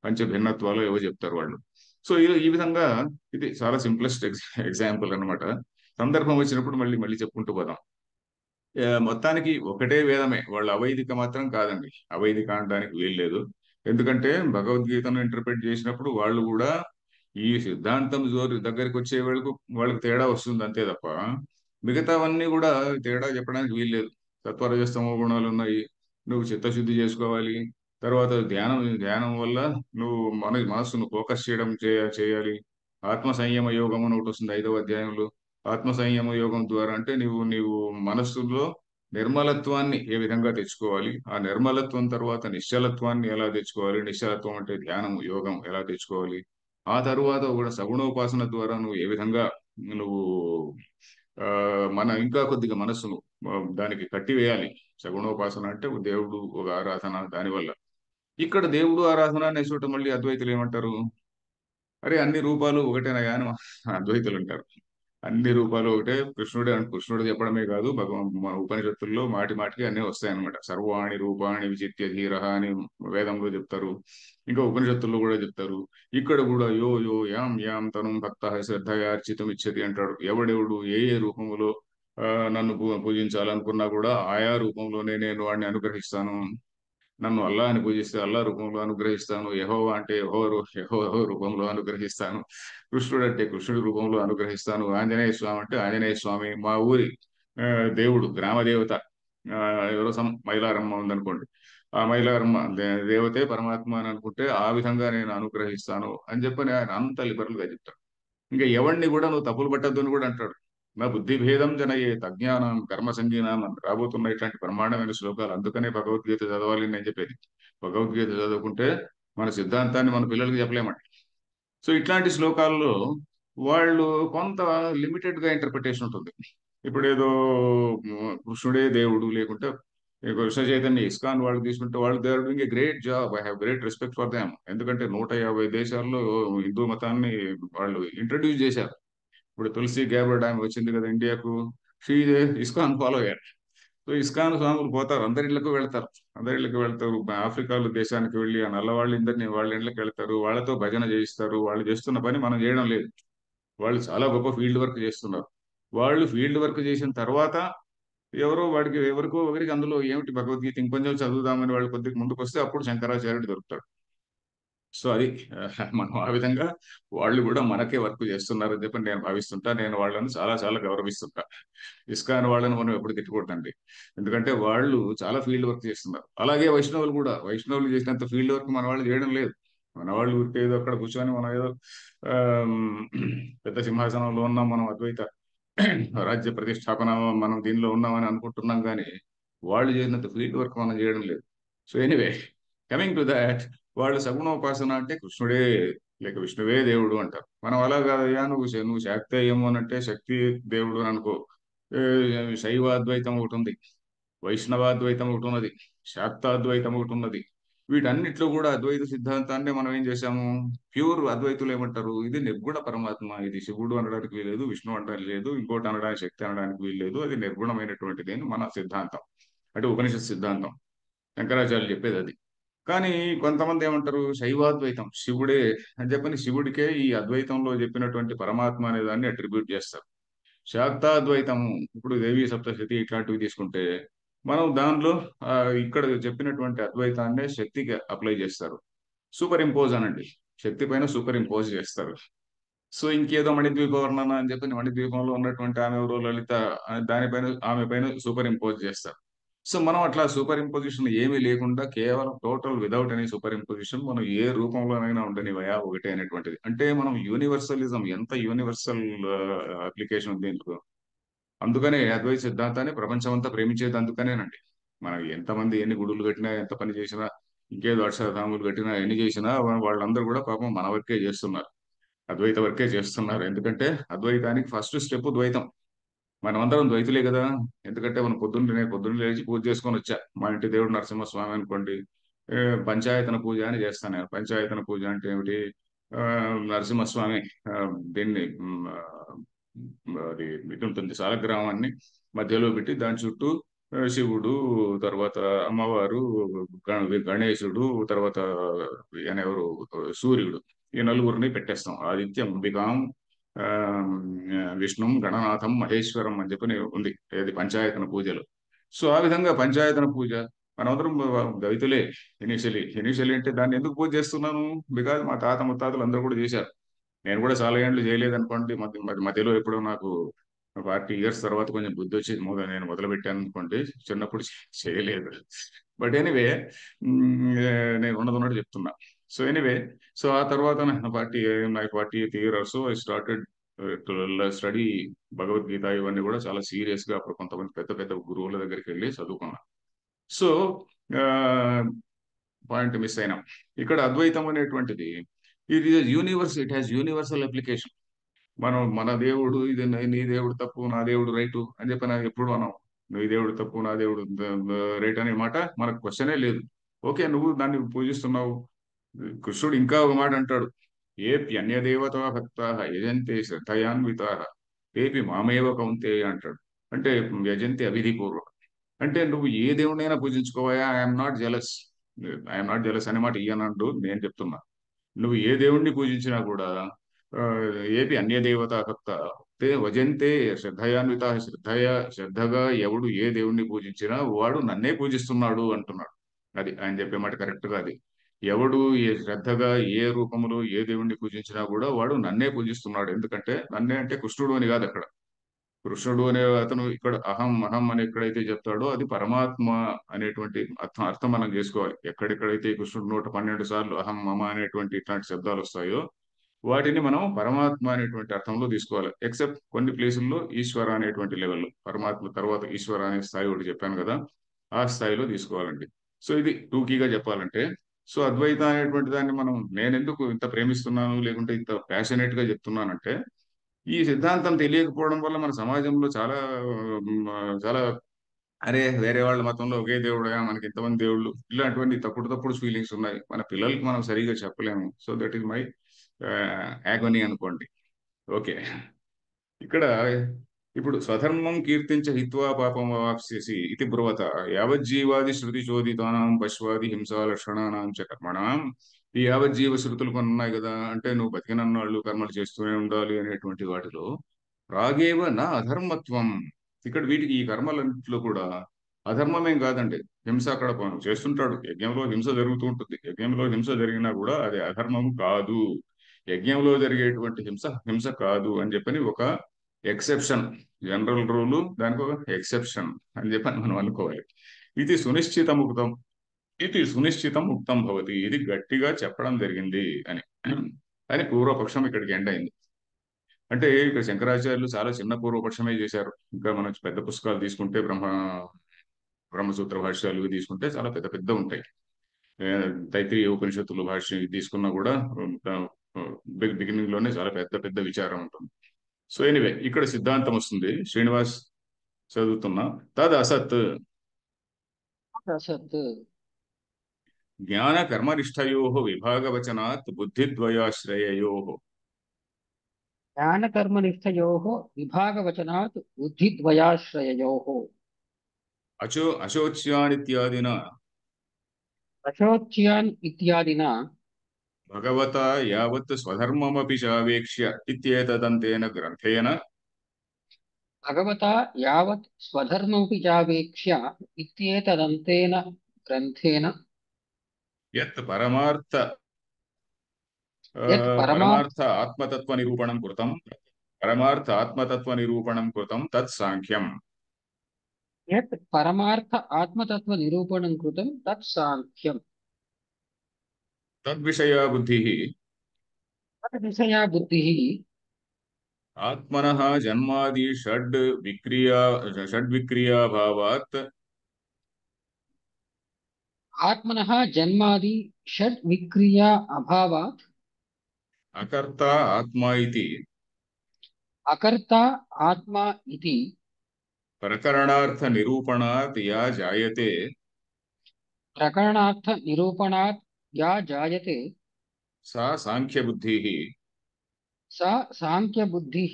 పంచ భిన్నత్వాలు ఏవో చెప్తారు వాళ్ళు. సో ఈ విధంగా ఇది చాలా సింప్లెస్ట్ ఎగ్జాంపుల్ అన్నమాట. సందర్భం వచ్చినప్పుడు మళ్ళీ మళ్ళీ చెప్పుకుంటూ పోదాం. మొత్తానికి ఒకటే వేదమే. వాళ్ళు అవైదిక మాత్రం కాదండి. అవైదిక అనడానికి వీల్లేదు. ఎందుకంటే భగవద్గీతను ఇంటర్ప్రిట్ చేసినప్పుడు వాళ్ళు కూడా ఈ సిద్ధాంతం జోరు దగ్గరికి వచ్చే వాళ్ళకి తేడా వస్తుంది అంతే తప్ప మిగతావన్నీ కూడా తేడా చెప్పడానికి వీల్లేదు. సత్వరజస్తమో గుణాలు ఉన్నాయి. నువ్వు చిత్తశుద్ధి చేసుకోవాలి. తర్వాత ధ్యానం ధ్యానం వల్ల నువ్వు మనస్సును ఫోకస్ చేయడం చేయాలి. ఆత్మ సంయమ యోగం అని ఒకటి వస్తుంది 5వ అధ్యాయంలో. ఆత్మ సంయమ యోగం ద్వారా అంటే నీవు మనస్సులో నిర్మలత్వాన్ని ఏ విధంగా తెచ్చుకోవాలి, ఆ నిర్మలత్వం తర్వాత నిశ్చలత్వాన్ని ఎలా తెచ్చుకోవాలి, నిశ్చలత్వం అంటే ధ్యానం యోగం ఎలా తెచ్చుకోవాలి, ఆ తరువాత కూడా సగుణోపాసన ద్వారా నువ్వు ఏ విధంగా నువ్వు ఆ ఇంకా కొద్దిగా మనస్సును దానికి కట్టివేయాలి. సగుణోపాసన అంటే దేవుడు ఒక ఆరాధన. దానివల్ల ఇక్కడ దేవుడు ఆరాధన అనే చోట మళ్ళీ అద్వైతులు ఏమంటారు? అరే అన్ని రూపాలు ఒకటేనయా అని అద్వైతులు అంటారు. అన్ని రూపాలు ఒకటే. కృష్ణుడు చెప్పడమే కాదు, మన ఉపనిషత్తుల్లో మాటి మాటికి అన్నీ వస్తాయన్నమాట. సర్వాణి రూపాణి విచిత్య ధీరః అని వేదంలో చెప్తారు. ఇంకా ఉపనిషత్తుల్లో కూడా చెప్తారు. ఇక్కడ కూడా యో యో యాం యాం తనుం భక్తః శ్రద్ధయా అర్చితుం ఇచ్చతి అంటాడు. ఎవడెవడు ఏ ఏ రూపంలో నన్ను పూజించాలనుకున్నా కూడా ఆయా రూపంలోనే నేను వాడిని అనుగ్రహిస్తాను. నన్ను అల్లా అని పూజిస్తే అల్లా రూపంలో అనుగ్రహిస్తాను. యెహోవా అంటే యెహోవా రూపంలో అనుగ్రహిస్తాను. కృష్ణుడు అంటే కృష్ణుడి రూపంలో అనుగ్రహిస్తాను. ఆంజనేయ స్వామి అంటే ఆంజనేయ స్వామి. మా ఊరి ఆ, దేవుడు గ్రామ దేవత ఎవరో మైలారమ్మ ఉందనుకోండి. ఆ మైలారమ్మ దేవతే పరమాత్మ అని అనుకుంటే ఆ విధంగా నేను అనుగ్రహిస్తాను అని చెప్పని ఆయన అంత లిబరల్ గా చెప్తాడు. ఇంకా ఎవరిని కూడా నువ్వు తప్పులు పట్టద్దు అని కూడా అంటాడు. నా బుద్ధి భేదం జనయే అజ్ఞానం కర్మ సంగీనం అని రాబోతున్న ఇట్లాంటి బ్రహ్మాండమైన శ్లోకాలు. అందుకనే భగవద్గీత చదవాలి నేను చెప్పేది. భగవద్గీత చదువుకుంటే మన సిద్ధాంతాన్ని మన పిల్లలకి చెప్పలేమండి. సో ఇట్లాంటి శ్లోకాల్లో వాళ్ళు కొంత లిమిటెడ్ గా ఇంటర్ప్రిటేషన్ ఉంటుంది. ఇప్పుడు ఏదో కృష్ణుడే దేవుడు లేకుంటే ఈ కృష్ణ చైతన్య ఇస్కాన్ వాళ్ళు తీసుకుంటే వాళ్ళు they are doing a great job. I have great respect for them. ఎందుకంటే 150 దేశాల్లో హిందూ మతాన్ని వాళ్ళు ఇంట్రడ్యూస్ చేశారు. ఇప్పుడు తులసి గ్యాబర్డ్ ఆమె వచ్చింది కదా ఇండియాకు. She ISKCON follower. So ISKCON స్వాములు పోతారు, అందరి ఇళ్ళకు వెళ్తారు. అందరి ఇళ్ళకి వెళ్తారు. ఆఫ్రికాలో దేశానికి వెళ్ళి ఆ నల్లవాళ్ళు ఇందరినీ వాళ్ళ ఇళ్ళకి వెళ్తారు, వాళ్ళతో భజన చేయిస్తారు. వాళ్ళు చేస్తున్న పని మనం చేయడం లేదు. వాళ్ళు చాలా గొప్ప ఫీల్డ్ వర్క్ చేస్తున్నారు. వాళ్ళు ఫీల్డ్ వర్క్ చేసిన తర్వాత ఎవరికో ఒకరికి అందులో ఏమిటి భగవద్గీత ఇంకొంచెం చదువుదామని వాళ్ళు కొద్దిగా ముందుకు వస్తే అప్పుడు శంకరాచార్యుడు దొరుకుతాడు. సో అది మనం ఆ విధంగా వాళ్ళు కూడా మనకే వర్క్ చేస్తున్నారని చెప్పి నేను భావిస్తుంటా. నేను వాళ్ళని చాలా చాలా గౌరవిస్తుంటా. ఇస్కాన్ వాళ్ళని మనం ఎప్పుడు తిట్టకూడదండి. ఎందుకంటే వాళ్ళు చాలా ఫీల్డ్ వర్క్ చేస్తున్నారు. అలాగే వైష్ణవులు కూడా, వైష్ణవులు చేసినంత ఫీల్డ్ వర్క్ మన వాళ్ళు చేయడం లేదు. మన వాళ్ళు ఊరికే ఏదో అక్కడ కూర్చొని మనం ఏదో ఆమ్, పెద్ద సింహాసనంలో ఉన్నాం, మనం అద్వైత రాజ్య ప్రతిష్టాపన మనం దీనిలో ఉన్నామని అనుకుంటున్నాం, కానీ వాళ్ళు చేసినంత ఫీల్డ్ వర్క్ మనం చేయడం లేదు. So anyway, coming to that, వాళ్ళు సగుణోపాసన అంటే కృష్ణుడే లేక విష్ణువే దేవుడు అంటారు. మనం అలా కాదయ్యా, నువ్వు శాక్తేయము అని అంటే శక్తి దేవుడు అని అనుకో. శైవాద్వైతం ఒకటి ఉంది, వైష్ణవాద్వైతం ఒకటి ఉన్నది, శాక్తాద్వైతం ఒకటి ఉన్నది. వీటన్నిటిలో కూడా అద్వైత సిద్ధాంతాన్ని మనం ఏం చేశాము? ప్యూర్ అద్వైతులు ఏమంటారు? ఇది నిర్గుణ పరమాత్మ, ఇది శివుడు అనడానికి వీలేదు, విష్ణు అనడానికి లేదు, ఇంకోటి అనడానికి శక్తి అనడానికి వీల్లేదు, అది నిర్గుణమైనటువంటిది అని మన సిద్ధాంతం. అంటే ఉపనిషత్ సిద్ధాంతం, శంకరాచార్యులు చెప్పేది అది. కానీ కొంతమంది ఏమంటారు? శైవాద్వైతం, శివుడే అని చెప్పని శివుడికే ఈ అద్వైతంలో చెప్పినటువంటి పరమాత్మ అనే దాన్ని అట్రిబ్యూట్ చేస్తారు. శాక్తాద్వైతము, ఇప్పుడు దేవీ సప్తశతి ఇట్లాంటివి తీసుకుంటే మనం దానిలో ఆ, ఇక్కడ చెప్పినటువంటి అద్వైతాన్నే శక్తికి అప్లై చేస్తారు. సూపర్ ఇంపోజ్ అనండి, శక్తి పైన సూపర్ ఇంపోజ్ చేస్తారు. సో ఇంకేదో మణిద్వీప వర్ణన అని చెప్పి మణిద్వీపంలో ఉన్నటువంటి ఆమె ఎవరో లలిత, దానిపైన ఆమె పైన సూపర్ ఇంపోజ్ చేస్తారు. సో మనం అట్లా సూపర్ ఇంపోజిషన్ ఏమీ లేకుండా కేవలం total without any super imposition మనం ఏ రూపంలోనైనా ఉండనివయా ఒకటే అనేటువంటిది. అంటే మనం యూనివర్సలిజం, ఎంత యూనివర్సల్ అప్లికేషన్ ఉంది దీంట్లో. అందుకనే అద్వైత సిద్ధాంతాన్ని ప్రపంచం అంతా ప్రేమించేది అందుకనేనండి. మనం ఎంతమంది ఎన్ని గుడులు కట్టినా, ఎంత పని చేసినా, ఇంకేదో అక్షరధాములు కట్టినా, ఎన్ని చేసినా వాళ్ళందరూ కూడా పాపం మన వర్కే చేస్తున్నారు, అద్వైత వర్కే చేస్తున్నారు. ఎందుకంటే అద్వైతానికి ఫస్ట్ స్టెప్ ద్వైతం. మనం అందరం ద్వైతులే కదా. ఎందుకంటే మనం నేను పొద్దున్న లేచి పూజ చేసుకొని వచ్చా. మా ఇంటి దేవుడు నరసింహస్వామి అనుకోండి, ఏ, పంచాయతన పూజ అని చేస్తాను నేను. పంచాయతన పూజ అంటే ఏమిటి? ఆ, నరసింహస్వామి, ఆ, దీన్ని అది ఇది ఉంటుంది, సాలగ్రామాన్ని మధ్యలో పెట్టి దాని చుట్టూ శివుడు, తర్వాత అమ్మవారు, గణేశుడు, తర్వాత ఈయన ఎవరు, సూర్యుడు, ఈ నలుగురిని పెట్టేస్తాం. ఆదిత్యం అంబికాం, ఆ, విష్ణుం గణనాథం మహేశ్వరం అని చెప్పని ఉంది ఏది పంచాయతన పూజలు. సో ఆ విధంగా పంచాయతన పూజ మనందరం దళితులే. ఇనిషియలీ అంటే దాన్ని ఎందుకు పూజ చేస్తున్నాను? బికాజ్ మా తాత ముత్తాతలు అందరూ కూడా చేశారు. నేను కూడా చాలా ఏళ్ళు చేయలేదు అనుకోండి. మధ్యలో ఎప్పుడో నాకు 40 years తర్వాత కొంచెం బుద్ధి వచ్చి నేను మొదలు పెట్టాను అనుకోండి. చిన్నప్పుడు చేయలేదు. బట్ ఎనీవే, నేను ఉన్నది చెప్తున్నా. సో ఎనీవే, సో ఆ తర్వాత నా 40th year or so I started to study Bhagavad Gita. ఇవన్నీ కూడా చాలా సీరియస్ గా అప్పుడు కొంతమంది పెద్ద పెద్ద గురువుల దగ్గరికి వెళ్ళి చదువుకున్నా. సో పాయింట్ మిస్ అయినాం. ఇక్కడ అద్వైతం అనేటువంటిది ఇది universe, it has universal application. మన దేవుడు ఇది, నీ దేవుడు తప్పు, నా దేవుడు రైటు అని చెప్పి నాకు ఎప్పుడు అనం. నీ దేవుడు తప్పు, నా దేవుడు రైట్ అనే మాట మనకు క్వశ్చనే లేదు. ఓకే, నువ్వు దాన్ని పూజిస్తున్నావు. కృష్ణుడు ఇంకా ఒక మాట అంటాడు, ఏప్యన్యదేవతా భక్తా యజంతే శ్రద్ధయాన్వితా ఏపి మామేవ కౌంతేయ అంటాడు. అంటే యజంతి అవిధిపూర్వకం. అంటే నువ్వు ఏ దేవుడినైనా పూజించుకోవా, I'm not jealous. I'm not jealous అనే మాట ఇయ్యనంటూ నేను చెప్తున్నా. నువ్వు ఏ దేవుణ్ణి పూజించినా కూడా ఆ, ఏపి అన్య దేవత భక్త తే వజంతే శ్రద్ధయాన్విత, శ్రద్ధగా ఎవడు ఏ దేవుణ్ణి పూజించినా వాడు నన్నే పూజిస్తున్నాడు అంటున్నాడు. అది ఆయన చెప్పే మాట కరెక్ట్ గా అది. ఎవడు ఏ శ్రద్ధగా ఏ రూపములో ఏ దేవుణ్ణి పూజించినా కూడా వాడు నన్నే పూజిస్తున్నాడు. ఎందుకంటే నన్నే అంటే కృష్ణుడు అని కాదు అక్కడ. కృష్ణుడు అనే అతను ఇక్కడ అహం అహం అని ఎక్కడైతే చెప్తాడో అది పరమాత్మ అనేటువంటి అర్థం మనం చేసుకోవాలి. ఎక్కడెక్కడైతే కృష్ణుడు 112 సార్లు అహం మమ అనేటువంటి ఇట్లాంటి శబ్దాలు వస్తాయో వాటిని మనం పరమాత్మ అనేటువంటి అర్థంలో తీసుకోవాలి. ఎక్సెప్ట్ కొన్ని ప్లేసుల్లో ఈశ్వర అనేటువంటి లెవెల్లో, పరమాత్మ తర్వాత ఈశ్వర అనే స్థాయి ఒకటి చెప్పాను కదా, ఆ స్థాయిలో తీసుకోవాలండి. సో ఇది టూకీగా చెప్పాలంటే, సో అద్వైత అనేటువంటి దాన్ని నేను ఎందుకు ఇంత ప్రేమిస్తున్నాను లేకుంటే ఇంత ప్యాషనేట్ గా చెప్తున్నానంటే, ఈ సిద్ధాంతం తెలియకపోవడం వల్ల మన సమాజంలో చాలా చాలా అరే వేరే వాళ్ళ మతంలో ఒకే దేవుడుగా మనకి ఇంతమంది దేవుళ్ళు, ఇలాంటివన్నీ తప్పుడు తప్పుడు ఫీలింగ్స్ ఉన్నాయి. మన పిల్లలకి మనం సరిగా చెప్పలేము. సో దట్ ఈస్ మై యాగోనీ అనుకోండి. ఓకే. ఇక్కడ ఇప్పుడు స్వధర్మం కీర్తించ హిత్వా పాపం వాప్స్యసి ఇది బ్రువత యావజ్జీవాది శృతి చోదితానాం పశ్వాది హింసా లక్షణానాం చ కర్మణాం. ఈ యావజ్జీవ శృతులు కొన్ని ఉన్నాయి కదా, అంటే నువ్వు బతికినన్నాళ్ళు కర్మలు చేస్తూనే ఉండాలి అనేటువంటి వాటిలో రాగేవ నా అధర్మత్వం. ఇక్కడ వీటికి ఈ కర్మలన్నింటిలో కూడా అధర్మమేం కాదండి. హింస అక్కడ చేస్తుంటాడు, యజ్ఞంలో హింస జరుగుతూ ఉంటుంది. యజ్ఞంలో హింస జరిగినా కూడా అది అధర్మం కాదు. యజ్ఞంలో జరిగేటువంటి హింస హింస కాదు అని చెప్పని ఒక ఎక్సెప్షన్. జనరల్ రూలు దానికి ఒక ఎక్సెప్షన్ అని చెప్పని మనం అనుకోవాలి. ఇది సునిశ్చితం ఉక్తం, ఇది సునిశ్చితం ఉక్తం భవతి, ఇది గట్టిగా చెప్పడం జరిగింది అని అని పూర్వపక్షం ఇక్కడికి ఎండ్ అయింది. అంటే ఇక్కడ శంకరాచార్యులు చాలా చిన్న పూర్వపక్షమే చేశారు. ఇంకా మనం పెద్ద పుస్తకాలు తీసుకుంటే బ్రహ్మసూత్ర భాష్యాలు ఇవి తీసుకుంటే చాలా పెద్ద పెద్ద ఉంటాయి. ఏ, తైత్రీయ ఉపనిషత్తులు భాష్యం ఇది తీసుకున్నా కూడా బిగినింగ్ లోనే చాలా పెద్ద పెద్ద విచారం ఉంటుంది. సో ఎనివే ఇక్కడ సిద్ధాంతం వస్తుంది. శ్రీనివాస్ చదువుతున్నా. తద్ అసత్ అసత్ జ్ఞాన కర్మనిష్టయో విభాగవచనాత్ బుద్ధిద్వయాశ్రయయో జ్ఞానకర్మనిష్టయోः విభాగవచనాత్ బుద్ధిద్వయాశ్రయయోः అశోచ్యానిత్యాదిన అశోచ్యాన్ ఇత్యాదినా భగవతా యావత్ స్వధర్మమపి చావేక్ష్య ఇత్యేతదంతేన గ్రంథేన భగవతా యావత్ స్వధర్మమపి చావేక్ష్య ఇత్యేతదంతేన గ్రంథేన యత్ పరమార్థ యత్ పరమార్థ ఆత్మతత్వ నిరూపణం కృతం, పరమార్థ ఆత్మతత్వ నిరూపణం కృతం తత్ సాంఖ్యం. పరమార్థ ఆత్మతత్వ నిరూపణం కృతం తత్ సాంఖ్యం. తద్విషయా బుద్ధి తత్ విషయా బుద్ధిః ఆత్మనః జన్మాది షడ్విక్రియాభావాత్ ఆత్మనః జన్మాది షడ్ విక్రియా అభావాత్ అకర్త ఆత్మ ఇతి అకర్త ఆత్మ ఇతి ప్రకరణార్థ నిరూపణాత్ యా జాయతే ప్రకరణార్థ నిరూపణాత్ యా జాయతే సా సాంఖ్యబుద్ధి, సా సాంఖ్యబుద్ధిః.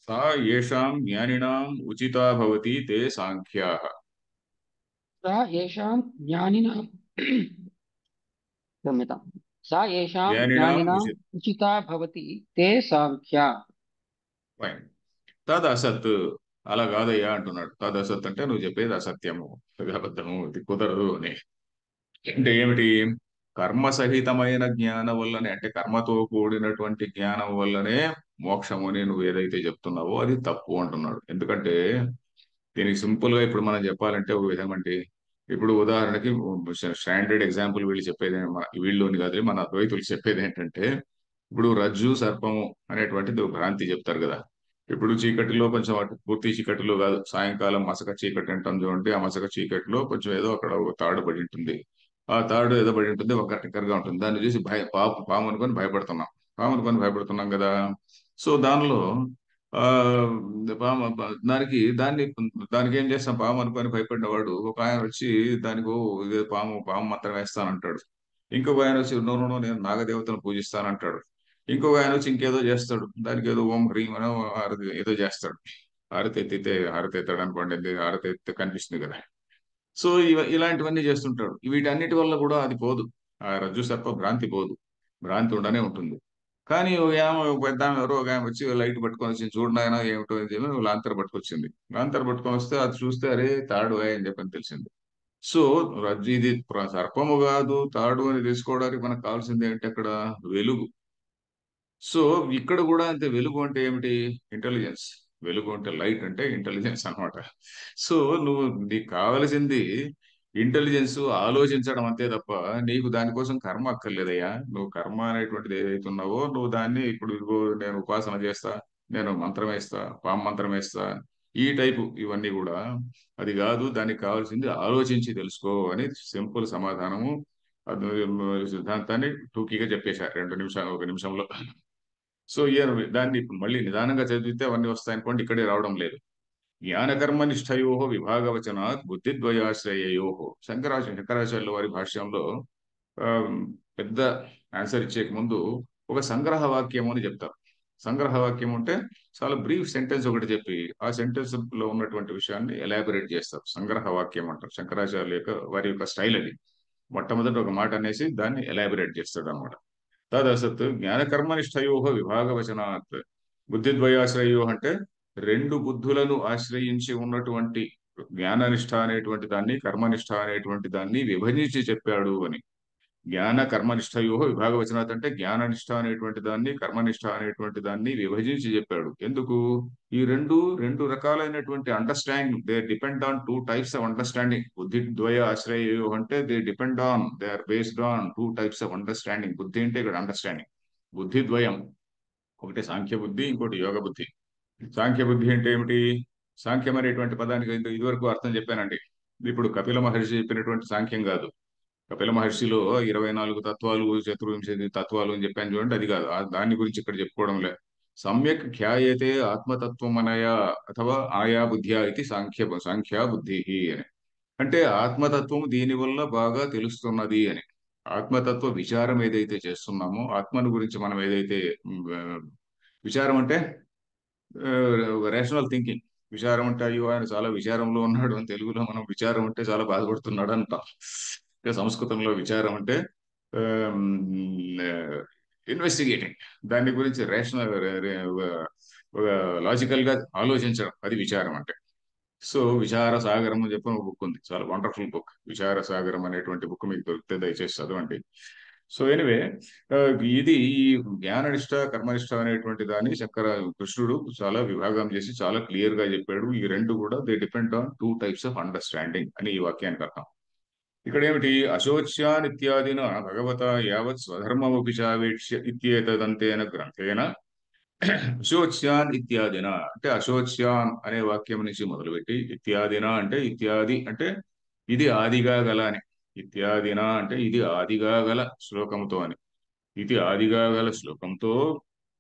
సా యేషాం జ్ఞానినాం ఉచితా భవతి తే సాంఖ్యాః. సా యేషాం జ్ఞానినాం క్షమ్యతాం. సా యేషాం జ్ఞానినాం జ్ఞానినాం ఉచితా భవతి తే సాంఖ్యా. ఫైన్. తద్ అసత్, అలా కాదయ్యా అంటున్నాడు. తద్ అసత్ అంటే నువ్వు చెప్పేది అసత్యము, అది అబద్ధము, ఇది కుదరదు అని. అంటే ఏమిటి? కర్మ సహితమైన జ్ఞానం వల్లనే, అంటే కర్మతో కూడినటువంటి జ్ఞానం వల్లనే మోక్షము అని నువ్వు ఏదైతే చెప్తున్నావో అది తప్పు అంటున్నాడు. ఎందుకంటే దీనికి సింపుల్ గా ఇప్పుడు మనం చెప్పాలంటే ఒక విధంగా అంటే, ఇప్పుడు ఉదాహరణకి స్టాండర్డ్ ఎగ్జాంపుల్ వీళ్ళు చెప్పేది, వీళ్ళలోని కాదు మన అద్వైతులు చెప్పేది ఏంటంటే, ఇప్పుడు రజ్జు సర్పము అనేటువంటిది ఒక భ్రాంతి చెప్తారు కదా. ఇప్పుడు చీకటిలో కొంచెం అటు పూర్తి చీకటిలో కాదు, సాయంకాలం మసక చీకటి అంటాం చూడండి, ఆ మసక చీకటిలో కొంచెం ఏదో అక్కడ ఒక తాడు పడి ఉంటుంది. ఆ తాడు ఏదో పడి ఉంటుంది, ఒక గా ఉంటుంది. దాన్ని చూసి పాము అనుకొని భయపడుతున్నాం. పాము అనుకొని భయపడుతున్నాం కదా. సో దానిలో ఆ పాము దానికి ఏం చేస్తాం? పాము అనుకొని భయపడిన వాడు ఒక ఆయన వచ్చి దానికి, "ఓ, ఇదే పాము, పాము మాత్రం వేస్తానంటాడు." ఇంకొక ఆయన వచ్చి, "నో నో నో, నేను నాగదేవతను పూజిస్తానంటాడు." ఇంకొక ఆయన వచ్చి ఇంకేదో చేస్తాడు, దానికి ఏదో ఓం హ్రీం అనో ఏదో చేస్తాడు. హారతి ఎత్తాడు అనుకోండి, హారతి ఎత్తే కనిపిస్తుంది కదా. సో ఇలాంటివన్నీ చేస్తుంటాడు. వీటన్నిటి వల్ల కూడా అది పోదు, ఆ రజ్జు సర్ప భ్రాంతి పోదు, భ్రాంతి ఉండనే ఉంటుంది. కానీ ఒక పెద్ద ఆమె ఎవరో ఒక ఆమె వచ్చి లైట్ పట్టుకొని వచ్చి, చూడనాయన ఏమిటో అని చెప్పి లాంతర్ పట్టుకొచ్చింది. లాంతర్ పట్టుకొని వస్తే అది చూస్తే అరే తాడు అని చెప్పని తెలిసింది. సో రజ్జు ఇది సర్పము కాదు తాడు అని తెలుసుకోవడానికి మనకు కావాల్సింది ఏంటి అక్కడ? వెలుగు. సో ఇక్కడ కూడా అంతే. వెలుగు అంటే ఏమిటి? ఇంటెలిజెన్స్. వెలుగు అంటే లైట్ అంటే ఇంటెలిజెన్స్ అన్నమాట. సో నువ్వు నీకు కావలసింది ఇంటెలిజెన్స్, ఆలోచించడం అంతే తప్ప నీకు దానికోసం కర్మ అక్కర్లేదయ్యా. నువ్వు కర్మ అనేటువంటిది ఏదైతే ఉన్నావో నువ్వు దాన్ని ఇప్పుడు ఇదిగో నేను ఉపాసన చేస్తా, నేను మంత్రం వేస్తా, పాము మంత్రం వేస్తా, ఈ టైపు ఇవన్నీ కూడా అది కాదు. దానికి కావాల్సింది ఆలోచించి తెలుసుకో అని సింపుల్ సమాధానము. అది సిద్ధాంతాన్ని టూకీగా చెప్పేశారు 2 నిమిషాలు, 1 నిమిషంలో. సో దాన్ని ఇప్పుడు మళ్ళీ నిదానంగా చదివితే అవన్నీ వస్తాయనుకోండి, ఇక్కడే రావడం లేదు. జ్ఞానకర్మనిష్టయో విభాగవచనాత్ బుద్ధిద్వయాశ్రయయో. శంకరాచార్యుల వారి భాష్యంలో ఆ, పెద్ద ఆన్సర్ ఇచ్చే ముందు ఒక సంగ్రహ వాక్యం అని చెప్తారు. సంగ్రహ వాక్యం అంటే చాలా బ్రీఫ్ సెంటెన్స్ ఒకటి చెప్పి ఆ సెంటెన్స్ లో ఉన్నటువంటి విషయాన్ని ఎలాబొరేట్ చేస్తారు. సంగ్రహ వాక్యం అంటారు. శంకరాచార్యుల యొక్క వారి యొక్క స్టైల్ అది. మొట్టమొదటి ఒక మాట అనేసి దాన్ని ఎలాబొరేట్ చేస్తాడు అనమాట. తదసత్ జ్ఞానకర్మనిష్టయో విభాగవచనాత్ బుద్ధిద్వయాశ్రయో అంటే రెండు బుద్ధులను ఆశ్రయించి ఉన్నటువంటి జ్ఞాననిష్ట అనేటువంటి దాన్ని, కర్మనిష్ట అనేటువంటి దాన్ని విభజించి చెప్పాడు అని. జ్ఞాన కర్మనిష్టయో విభాగవచనాత్ అంటే జ్ఞాననిష్ట అనేటువంటి దాన్ని, కర్మనిష్ట అనేటువంటి దాన్ని విభజించి చెప్పాడు. ఎందుకు? ఈ రెండు రెండు రకాలైనటువంటి understanding, they depend on two types of understanding. బుద్ధి ద్వయ ఆశ్రయో అంటే they depend on, they are based on two types of understanding. బుద్ధి అంటే ఇక్కడ అండర్స్టాండింగ్. బుద్ధి ద్వయం, ఒకటి సాంఖ్య బుద్ధి, ఇంకోటి యోగ బుద్ధి. సాంఖ్య బుద్ధి అంటే ఏమిటి? సాంఖ్యం అనేటువంటి పదానికి ఇదివరకు అర్థం చెప్పానండి. ఇప్పుడు కపిల మహర్షి చెప్పినటువంటి సాంఖ్యం కాదు. కపిల మహర్షిలో 24 తత్వాలు, చతుర్వింశతి తత్వాలు అని చెప్పాను చూడండి, అది కాదు. దాని గురించి ఇక్కడ చెప్పుకోవడం లే. సమ్యక్ ఖ్యాయతే ఆత్మతత్వం అనయా అథవా ఆయా బుద్ధ్యా ఇది సాంఖ్యా బుద్ధి అని. అంటే ఆత్మతత్వం దీని వల్ల బాగా తెలుస్తున్నది అని. ఆత్మతత్వ విచారం ఏదైతే చేస్తున్నామో, ఆత్మను గురించి మనం ఏదైతే ఆ, విచారం అంటే రేషనల్ థింకింగ్. విచారం అంటే అయ్యో ఆయన చాలా విచారంలో ఉన్నాడు అని తెలుగులో మనం విచారం అంటే చాలా బాధపడుతున్నాడు అంటాం. ఇక సంస్కృతంలో విచారం అంటే ఇన్వెస్టిగేటింగ్, దాని గురించి రేషనల్ లాజికల్ గా ఆలోచించడం, అది విచారం అంటే. సో విచార సాగరం అని చెప్పి ఒక బుక్ ఉంది, చాలా వండర్ఫుల్ బుక్. విచార సాగరం అనేటువంటి బుక్ మీకు దొరికితే దయచేసి చదవండి. సో ఎనివే, ఇది ఈ జ్ఞాననిష్ట కర్మనిష్ట అనేటువంటి దాన్ని కృష్ణుడు చాలా విభాగం చేసి చాలా క్లియర్ గా చెప్పాడు. ఈ రెండు కూడా they depend on two types of understanding అని ఈ వాక్యానికి అర్థం. ఇక్కడ ఏమిటి? అశోచ్యాన్ ఇత్యాదిన భగవత యావత్ స్వధర్మమపి చావేక్ష్య ఇత్యేతదంతేన గ్రంథేన. అశోచ్యాన్ ఇత్యాదిన అంటే అశోచ్యాన్ అనే వాక్యం నుంచి మొదలుపెట్టి ఇత్యాదిన అంటే ఇత్యాది అంటే ఇది ఆదిగా గల అని. ఇత్యాదిన అంటే ఇది ఆదిగా గల శ్లోకముతో అని. ఇది ఆదిగా గల శ్లోకంతో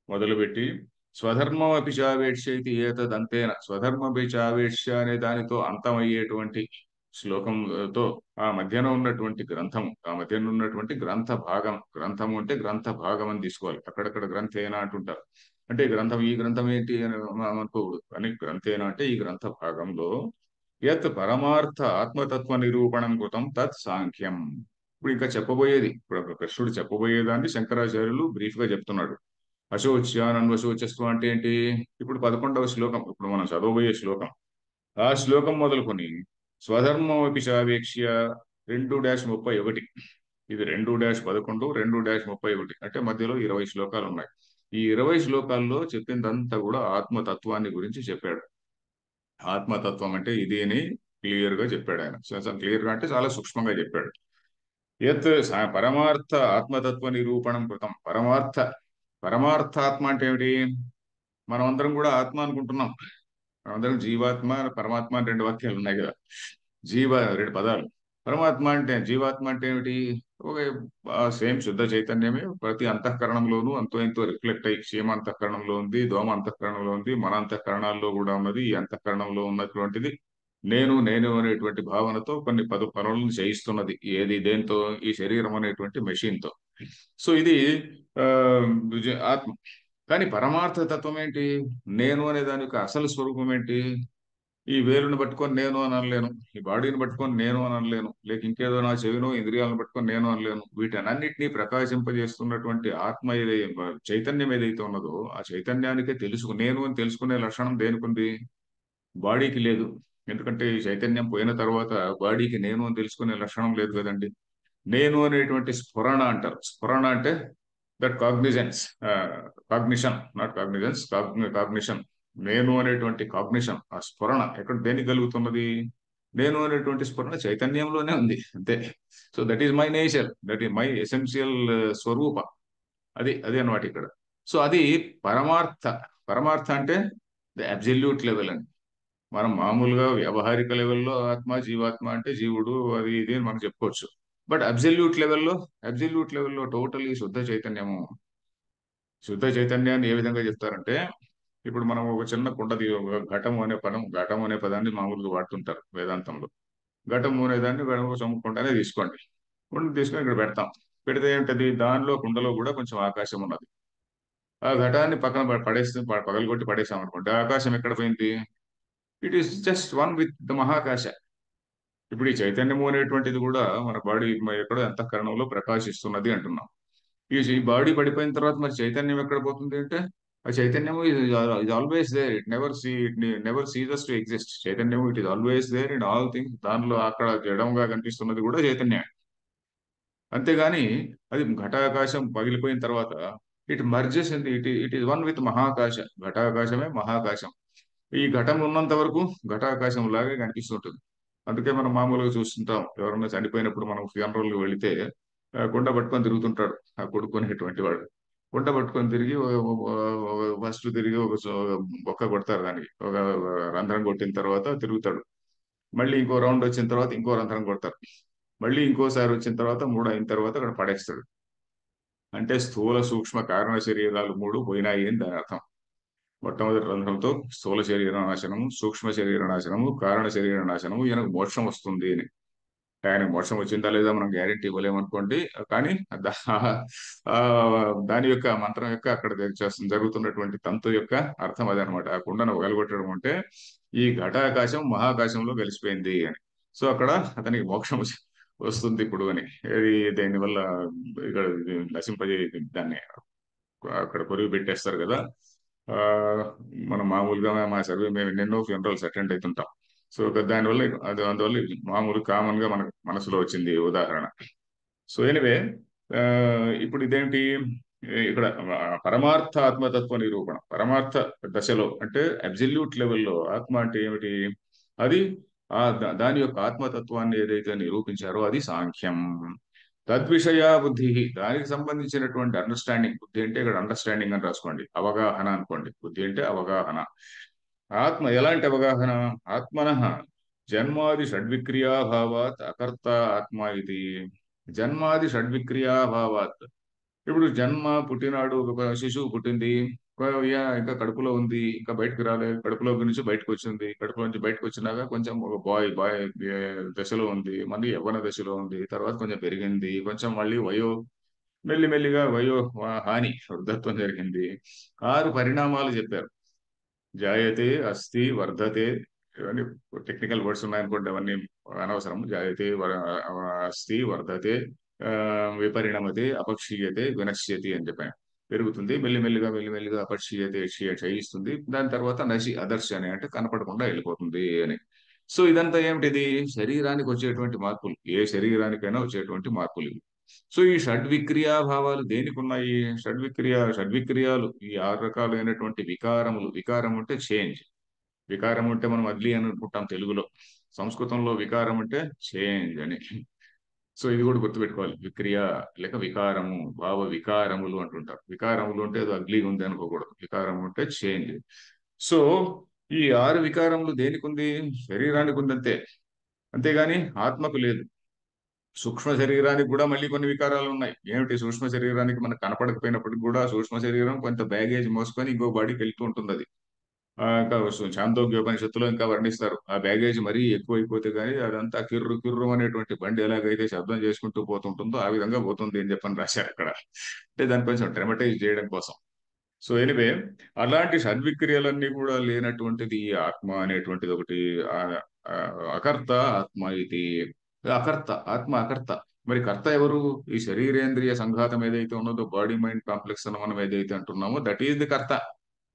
మొదలుపెట్టి స్వధర్మం అపిచావేక్ష్య ఇది ఏతదంతేన, స్వధర్మ పిచావేక్ష్య అనే దానితో అంతమయ్యేటువంటి శ్లోకంతో ఆ మధ్యన ఉన్నటువంటి గ్రంథము, ఆ మధ్యన ఉన్నటువంటి గ్రంథ భాగం, గ్రంథము అంటే గ్రంథ భాగం అని తీసుకోవాలి. అక్కడక్కడ గ్రంథేన అంటుంటారు. అంటే గ్రంథం, ఈ గ్రంథం ఏంటి అని అనుకోకూడదు. కానీ గ్రంథేన అంటే ఈ గ్రంథ భాగంలో యత్ పరమార్థ ఆత్మతత్వ నిరూపణం కృతం తత్ సాంఖ్యం. ఇప్పుడు ఇంకా చెప్పబోయేది, ఇప్పుడు కృష్ణుడు చెప్పబోయేదాన్ని శంకరాచార్యులు బ్రీఫ్ గా చెప్తున్నాడు. అశోచ్యాన్ అన్వశోచస్వ అంటే ఏంటి? ఇప్పుడు 11వ శ్లోకం, ఇప్పుడు మనం చదవబోయే శ్లోకం. ఆ శ్లోకం మొదలుకొని స్వధర్మమపి సావేక్ష్య 2-31, ఇది 2-11, 2-31 అంటే మధ్యలో 20 శ్లోకాలు ఉన్నాయి. ఈ 20 శ్లోకాల్లో చెప్పిందంతా కూడా ఆత్మతత్వాన్ని గురించి చెప్పాడు. ఆత్మతత్వం అంటే ఇది అని క్లియర్ గా చెప్పాడు ఆయన. క్లియర్ గా అంటే చాలా సూక్ష్మంగా చెప్పాడు. యత్ పరమార్థ ఆత్మతత్వ నిరూపణం కృతం. పరమార్థాత్మ అంటే ఏమిటి? మనం అందరం కూడా ఆత్మ అనుకుంటున్నాం. మనందరం జీవాత్మ పరమాత్మ అని రెండు వాక్యాలు ఉన్నాయి కదా. రెండు పదాలు. పరమాత్మ అంటే, జీవాత్మ అంటే ఏమిటి? ఒక సేమ్ శుద్ధ చైతన్యమే ప్రతి అంతఃకరణంలోనూ అంతో ఎంతో రిఫ్లెక్ట్ అయ్యి, క్షేమ అంతఃకరణంలో ఉంది, దోమ అంతఃకరణంలో ఉంది, మన అంతఃకరణాల్లో కూడా ఉన్నది. ఈ అంతఃకరణంలో ఉన్నటువంటిది నేను నేను అనేటువంటి భావనతో కొన్ని పనులను చేయిస్తున్నది. ఏది? దేంతో? ఈ శరీరం అనేటువంటి మెషిన్ తో. సో ఇది ఆ ఆత్మ. కానీ పరమార్థ తత్వం ఏంటి? నేను అనే దాని యొక్క అసలు స్వరూపం ఏంటి? ఈ వేలుని పట్టుకొని నేను అని అనలేను, ఈ బాడీని పట్టుకొని నేను అని అనలేను, లేక ఇంకేదో నా చెవినో ఇంద్రియాలను పట్టుకొని నేను అనలేను. వీటన్నిటినీ ప్రకాశింపజేస్తున్నటువంటి ఆత్మ చైతన్యం ఏదైతే ఉన్నదో, ఆ చైతన్యానికే నేను అని తెలుసుకునే లక్షణం దేనికి ఉంది? బాడీకి లేదు. ఎందుకంటే ఈ చైతన్యం పోయిన తర్వాత బాడీకి నేను అని తెలుసుకునే లక్షణం లేదు కదండి. నేను అనేటువంటి స్ఫురణ అంటారు. స్ఫురణ అంటే that cognizance, cognition, not cognizance, cognition. నేను అనేటువంటి కాగ్నిషన్, ఆ స్ఫురణ ఎక్కడ దేనికి కలుగుతున్నది? నేను అనేటువంటి స్ఫురణ చైతన్యంలోనే ఉంది అంతే. So that is my nature, that is my essential స్వరూప. అది అది అన్నమాట ఇక్కడ. సో అది పరమార్థ. పరమార్థ అంటే ద అబ్జల్యూట్ లెవెల్ అండి. మనం మామూలుగా వ్యవహారిక లెవెల్లో ఆత్మ జీవాత్మ అంటే జీవుడు అది ఇది అని మనం చెప్పుకోవచ్చు. బట్ అబ్జల్యూట్ లెవెల్లో టోటలీ శుద్ధ చైతన్యము. శుద్ధ చైతన్యాన్ని ఏ విధంగా చెప్తారంటే ఇప్పుడు మనం ఒక చిన్న ఒక ఘటం అనే పదాన్ని మామూలుగా వాడుతుంటారు వేదాంతంలో. ఘటము అనే దాన్ని కుండనే తీసుకోండి. కుండ తీసుకొని ఇక్కడ పెడతాం. పెడితే ఏంటది, దానిలో కుండలో కూడా కొంచెం ఆకాశం ఉన్నది. ఆ ఘటాన్ని పక్కన పడేస్తే పగలగొట్టి పడేసాం అనుకోండి, ఆ ఆకాశం ఎక్కడ పోయింది? It is just one with the మహాకాశ. ఇప్పుడు ఈ చైతన్యము అనేటువంటిది కూడా మన బాడీ ఎక్కడో అంతఃకరణంలో ప్రకాశిస్తున్నది అంటున్నాం. ఈ బాడీ పడిపోయిన తర్వాత మరి చైతన్యం ఎక్కడ పోతుంది అంటే, ఆ చైతన్యము ఇది always there, it never ceases to exist. చైతన్యము it is always there in all things. దానిలో అక్కడ జడంగా కనిపిస్తున్నది కూడా చైతన్యం. అంతేగాని అది ఘటాకాశం పగిలిపోయిన తర్వాత it merges it is one with మహాకాశ. ఘటాకాశమే మహాకాశం. ఈ ఘటం ఉన్నంత వరకు ఘటాకాశం లాగే కనిపిస్తుంటుంది. అందుకే మనం మామూలుగా చూస్తుంటాం, ఎవరన్నా చనిపోయినప్పుడు మనం ఫ్యూనరల్ వెళితే కుండ పట్టుకొని తిరుగుతుంటాడు ఆ కొడుకునేటువంటి వాడు. కుండ పట్టుకొని తిరిగి ఫస్ట్ తిరిగి బొక్క కొడతారు, దానికి ఒక రంధ్రం కొట్టిన తర్వాత తిరుగుతాడు. మళ్ళీ ఇంకో రౌండ్ వచ్చిన తర్వాత ఇంకో రంధ్రం కొడతారు. మళ్ళీ ఇంకోసారి వచ్చిన తర్వాత మూడు అయిన తర్వాత అక్కడ పడేస్తాడు. అంటే స్థూల సూక్ష్మ కారణ శరీరాలు మూడు పోయినాయి అని దాని అర్థం. మొట్టమొదటి రంధ్రంతో స్థూల శరీర నాశనము, సూక్ష్మ శరీర నాశనము, కారణ శరీర నాశనము, ఈయనకు మోక్షం వస్తుంది అని. ఆయనకు మోక్షం వచ్చిందా లేదా మనం గ్యారెంటీ ఇవ్వలేమనుకోండి. కానీ ఆ దాని యొక్క మంత్రం యొక్క అక్కడ జరుగుతున్నటువంటి తంతు యొక్క అర్థం అదనమాట. ఆ కుండను పగలగొట్టడం అంటే ఈ ఘటాకాశం మహాకాశంలో కలిసిపోయింది అని. సో అక్కడ అతనికి మోక్షం వస్తుంది ఇప్పుడు అని. ఇది దీనివల్ల ఇక్కడ నశింపజే దాన్ని అక్కడ కొరివి పెట్టేస్తారు కదా. ఆ మనం మామూలుగా మా సర్వే మేము ఎన్నెన్నో ఫ్యూనరల్స్ అటెండ్ అవుతుంటాం. సో దానివల్ల అందువల్ల ఇది మామూలు కామన్ గా మనకు మనసులో వచ్చింది ఈ ఉదాహరణ. సో ఎనివే, ఇప్పుడు ఇదేంటి ఇక్కడ పరమార్థ ఆత్మతత్వ నిరూపణ. పరమార్థ దశలో అంటే అబ్జల్యూట్ లెవెల్లో ఆత్మ అంటే ఏమిటి? అది దాని యొక్క ఆత్మతత్వాన్ని ఏదైతే నిరూపించారో అది సాంఖ్యం. తద్విషయ బుద్ధి, దానికి సంబంధించినటువంటి అండర్స్టాండింగ్. బుద్ధి అంటే ఇక్కడ అండర్స్టాండింగ్ అని రాసుకోండి, అవగాహన అనుకోండి. బుద్ధి అంటే అవగాహన. ఆత్మ ఎలాంటి అవగాహన? ఆత్మన జన్మాది షడ్విక్రియాభావాత్ అకర్త ఆత్మ ఇది. జన్మాది షడ్విక్రియాభావాత్. ఇప్పుడు జన్మ, పుట్టినాడు, ఒక శిశువు పుట్టింది, ఇంకా కడుపులో ఉంది, ఇంకా బయటకు రాలేదు, కడుపులో నుంచి బయటకు వచ్చింది, కడుపులో నుంచి బయటకు వచ్చినాక కొంచెం ఒక బాయ్ బాయ్ దశలో ఉంది, మళ్ళీ యవ్వన దశలో ఉంది, తర్వాత కొంచెం పెరిగింది, కొంచెం మళ్ళీ మెల్లిమెల్లిగా హాని వృద్ధత్వం జరిగింది. 6 పరిణామాలు చెప్పారు. జాయతే, అస్థి, వర్ధతే. ఇవన్నీ టెక్నికల్ వర్డ్స్ ఉన్నాయనుకోండి, అవన్నీ అనవసరం. జాయతే, అస్థి, వర్ధతే, ఆ, విపరిణమతే, అపక్షీయతే, వినశ్యతి అని చెప్పాను. పెరుగుతుంది, మెల్లిమెల్లిగా అపక్షీయతే, క్షయిస్తుంది. దాని తర్వాత నశి, అదర్శ అని, అంటే కనపడకుండా వెళ్ళిపోతుంది అని. సో ఇదంతా ఏమిటిది? శరీరానికి వచ్చేటువంటి మార్పులు, ఏ శరీరానికైనా వచ్చేటువంటి మార్పులు ఇవి. సో ఈ షడ్విక్రియా భావాలు దేనికి ఉన్నాయి? షడ్విక్రియాలు, ఈ 6 రకాలైనటువంటి వికారములు. వికారం అంటే చేంజ్. వికారం అంటే మనం అగ్లి అని అనుకుంటాం తెలుగులో. సంస్కృతంలో వికారం అంటే చేంజ్ అని. సో ఇది కూడా గుర్తుపెట్టుకోవాలి. విక్రియ లేక వికారము, భావ వికారములు అంటుంటారు. వికారములు అంటే అది అగ్లీ ఉంది అనుకోకూడదు. వికారం అంటే చేంజ్. సో ఈ 6 వికారములు దేనికి ఉంది? శరీరానికి ఉంది అంతే. అంతేగాని ఆత్మకు లేదు. సూక్ష్మ శరీరానికి కూడా మళ్ళీ కొన్ని వికారాలు ఉన్నాయి. ఏమిటి? సూక్ష్మ శరీరానికి మనకు కనపడకపోయినప్పటికి కూడా సూక్ష్మ శరీరం కొంత బ్యాగేజ్ మోసుకొని ఇంకో బాడీకి వెళ్తూ ఉంటున్నది. ఇంకా చాందోగ్యోపనిషత్తులో ఇంకా వర్ణిస్తారు. ఆ బ్యాగేజ్ మరీ ఎక్కువైపోతే గానీ అదంతా కిర్రు కిర్రు అనేటువంటి బండి ఎలాగైతే శబ్దం చేసుకుంటూ పోతుంటుందో ఆ విధంగా పోతుంది అని చెప్పని రాశారు అక్కడ. అంటే దాన్ని కొంచెం డ్రమటైజ్ చేయడం కోసం. సో ఎనివే, అలాంటి సద్విక్రియలన్నీ కూడా లేనటువంటిది ఈ ఆత్మ అనేటువంటిది ఒకటి. ఆ, ఆ, అకర్త ఆత్మ ఇది. అకర్త ఆత్మ అకర్త. మరి కర్త ఎవరు? ఈ శరీరేంద్రియ సంఘాతం ఏదైతే ఉన్నదో, బాడీ మైండ్ కాంప్లెక్స్ అని మనం ఏదైతే అంటున్నామో, దట్ ఈస్ ది కర్త.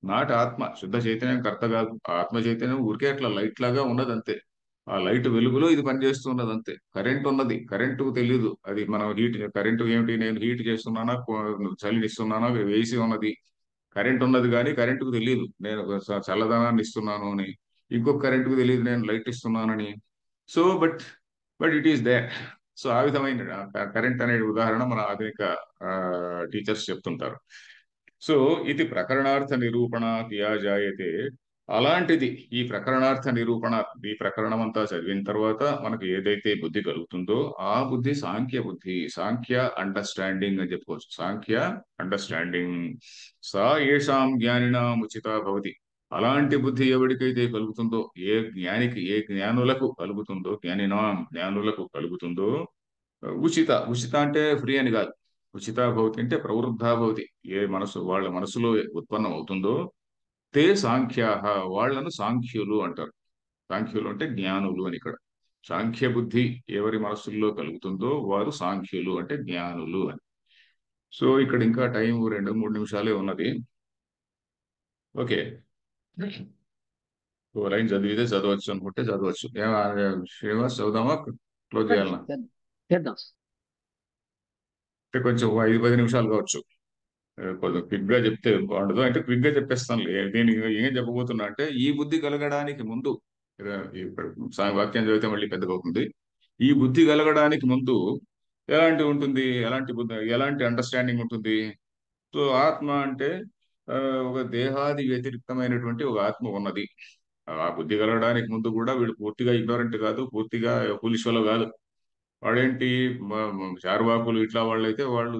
నాట్ ఆత్మ. శుద్ధ చైతన్యం కర్త కాదు. ఆత్మ చైతన్యం ఊరికే అట్లా లైట్ లాగా ఉన్నది అంతే. ఆ లైట్ వెలుగులో ఇది పనిచేస్తున్నది అంతే. కరెంట్ ఉన్నది, కరెంటు తెలియదు. అది మనం కరెంటు ఏమిటి, నేను హీట్ చేస్తున్నానా, చలిని ఇస్తున్నానా, వేసి ఉన్నది. కరెంట్ ఉన్నది కానీ కరెంటుకు తెలియదు నేను చల్లదనాన్ని ఇస్తున్నాను అని. ఇంకొక కరెంటుకు తెలియదు నేను లైట్ ఇస్తున్నానని. So but it is they. సో ఆ విధమైన కరెంట్ అనే ఉదాహరణ మన ఆధునిక టీచర్స్ చెప్తుంటారు. సో ఇది ప్రకరణార్థ నిరూపణ క్రియా జాయతే అలాంటిది ఈ ప్రకరణార్థ నిరూపణ, ఈ ప్రకరణం అంతా చదివిన తర్వాత మనకు ఏదైతే బుద్ధి కలుగుతుందో ఆ బుద్ధి సాంఖ్య బుద్ధి. సాంఖ్య అండర్స్టాండింగ్ అని చెప్పుకోవచ్చు. సాంఖ్య అండర్స్టాండింగ్. సా ఏషాం జ్ఞానినాం ఉచిత భవతి. అలాంటి బుద్ధి ఎవరికైతే కలుగుతుందో, ఏ జ్ఞానికి, ఏ జ్ఞానులకు కలుగుతుందో, జ్ఞానినాం జ్ఞానులకు కలుగుతుందో, ఉచిత, ఉచిత అంటే ఫ్రీ అని కాదు. ఉచిత భవతి అంటే ప్రవృద్ధా భవతి. ఏ మనసు వాళ్ళ మనసులో ఉత్పన్నం అవుతుందో, తే సాంఖ్యాహ, వాళ్ళను సాంఖ్యులు అంటారు. సాంఖ్యులు అంటే జ్ఞానులు అని ఇక్కడ. సాంఖ్య బుద్ధి ఎవరి మనసుల్లో కలుగుతుందో వారు సాంఖ్యులు అంటే జ్ఞానులు అని. సో ఇక్కడ ఇంకా టైం 2-3 నిమిషాలే ఉన్నది. ఓకే, ఓ లైన్ చదివితే చదవచ్చు అనుకుంటే చదవచ్చు. శ్రీనివాస్ చదువుదామా, క్లోజ్ చేయాలన్నా? చేద్దాం చేద్దాం. అంటే కొంచెం 5-10 నిమిషాలు కావచ్చు. కొంచెం క్విక్ గా చెప్తే బాగుండదు. అంటే క్విక్ గా చెప్పేస్తాను. నేను ఏం చెప్పబోతున్నా అంటే, ఈ బుద్ధి కలగడానికి ముందు, ఇప్పుడు వాక్యం చదివితే మళ్ళీ పెద్దగా అవుతుంది. ఈ బుద్ధి కలగడానికి ముందు ఎలాంటి ఉంటుంది, ఎలాంటి బుద్ధి, ఎలాంటి అండర్స్టాండింగ్ ఉంటుంది? సో ఆత్మ అంటే ఆ, ఒక దేహాది వ్యతిరిక్తమైనటువంటి ఒక ఆత్మ ఉన్నది. ఆ బుద్ధి కలగడానికి ముందు కూడా వీడు పూర్తిగా ఇగ్నోరెంట్ కాదు, పూర్తిగా ఫూలిష్ ఫెలో కాదు. వాడేంటి, చార్వాకులు ఇట్లా వాళ్ళు అయితే వాళ్ళు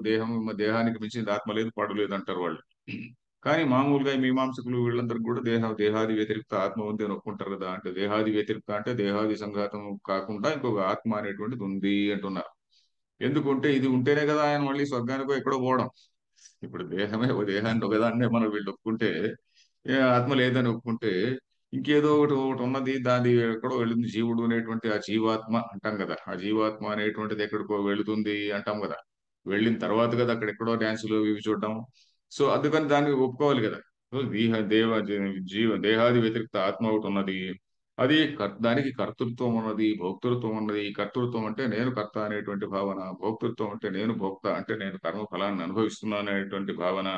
దేహానికి మించింది ఆత్మ లేదు, పాడు లేదు అంటారు వాళ్ళు. కానీ మామూలుగా ఈ మీమాంసకులు వీళ్ళందరికీ కూడా దేహాది వ్యతిరిక్త ఆత్మ ఉంది అని ఒప్పుకుంటారు కదా. అంటే దేహాది వ్యతిరిక్త అంటే దేహాది సంఘాతం కాకుండా ఇంకొక ఆత్మ అనేటువంటిది ఉంది అంటున్నారు. ఎందుకుంటే ఇది ఉంటేనే కదా ఆయన మళ్ళీ స్వర్గానికో ఎక్కడో పోవడం. ఇప్పుడు దేహమే, ఒక దేహాన్ని ఒకదాన్నే మనం వీళ్ళు ఒప్పుకుంటే, ఆత్మ లేదని ఒప్పుకుంటే, ఇంకేదో ఒకటి ఒకటి ఉన్నది, దాది ఎక్కడో వెళ్ళింది, జీవుడు అనేటువంటి ఆ జీవాత్మ అంటాం కదా. ఆ జీవాత్మ అనేటువంటిది ఎక్కడికో వెళుతుంది అంటాం కదా. వెళ్ళిన తర్వాత కదా అక్కడెక్కడో డ్యాన్సులు ఇవి చూడడం. సో అందుకని దాన్ని ఒప్పుకోవాలి కదా. సో దేహాది వ్యతిరిక్త ఆత్మ ఒకటి ఉన్నది. అది దానికి కర్తృత్వం ఉన్నది, భోక్తృత్వం ఉన్నది. ఈ కర్తృత్వం అంటే నేను కర్త అనేటువంటి భావన, భోక్తృత్వం అంటే నేను భోక్త, అంటే నేను కర్మ ఫలాన్ని అనుభవిస్తున్నాను అనేటువంటి భావన.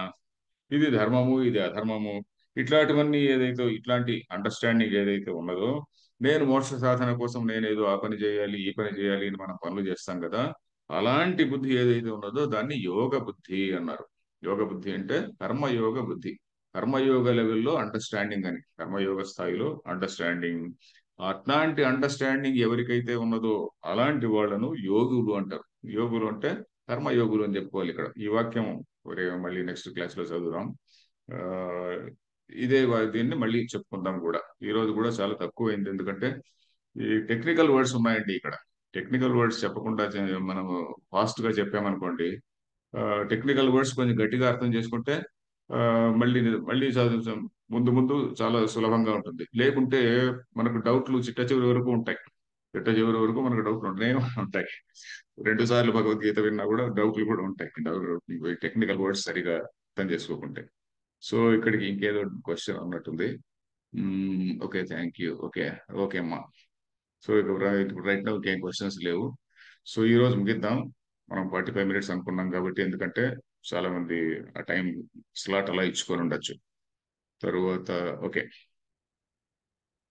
ఇది ధర్మము, ఇది అధర్మము. ఇట్లాంటివన్నీ ఏదైతే, ఇట్లాంటి అండర్స్టాండింగ్ ఏదైతే ఉన్నదో, నేను మోక్ష సాధన కోసం నేనేదో ఆ పని చేయాలి, ఈ పని చేయాలి అని మనం పనులు చేస్తాం కదా. అలాంటి బుద్ధి ఏదైతే ఉన్నదో దాన్ని యోగ బుద్ధి అన్నారు. యోగ బుద్ధి అంటే కర్మయోగ బుద్ధి. కర్మయోగ లెవెల్లో అండర్స్టాండింగ్ అని, కర్మయోగ స్థాయిలో అండర్స్టాండింగ్. అట్లాంటి అండర్స్టాండింగ్ ఎవరికైతే ఉన్నదో అలాంటి వాళ్ళను యోగులు అంటారు. యోగులు అంటే కర్మయోగులు అని చెప్పుకోవాలి ఇక్కడ. ఈ వాక్యం మళ్ళీ నెక్స్ట్ క్లాస్ లో చదువుదాం. ఆ, దీన్ని మళ్ళీ చెప్పుకుందాం కూడా. ఈ రోజు కూడా చాలా తక్కువ అయింది, ఎందుకంటే ఈ టెక్నికల్ వర్డ్స్ ఉన్నాయండి ఇక్కడ. టెక్నికల్ వర్డ్స్ చెప్పకుండా మనం ఫాస్ట్ గా చెప్పామనుకోండి, టెక్నికల్ వర్డ్స్ కొంచెం గట్టిగా అర్థం చేసుకుంటే ఆ, మళ్ళీ మళ్ళీ ముందు ముందు చాలా సులభంగా ఉంటుంది. లేకుంటే మనకు డౌట్లు చిట్ట చివరి వరకు ఉంటాయి. చిట్ట చివరి వరకు మనకు డౌట్లు ఉంటాయి ఉంటాయి. 2 సార్లు భగవద్గీత విన్నా కూడా డౌట్లు కూడా ఉంటాయి. టెక్నికల్ వర్డ్స్ సరిగా అర్థం చేసుకోకుంటే. సో ఇక్కడికి ఇంకేదో క్వశ్చన్ అన్నట్టుంది. Okay, thank you. Okay, okay అమ్మా. సో ఇప్పుడు రైట్ నౌ ఇంకేం క్వశ్చన్స్ లేవు. సో ఈ రోజు ముగిద్దాం. మనం 45 మినిట్స్ అనుకున్నాం కాబట్టి, ఎందుకంటే చాలా మంది ఆ టైం స్లాట్ అలా ఇచ్చుకొని ఉండొచ్చు. తరువాత ఓకే.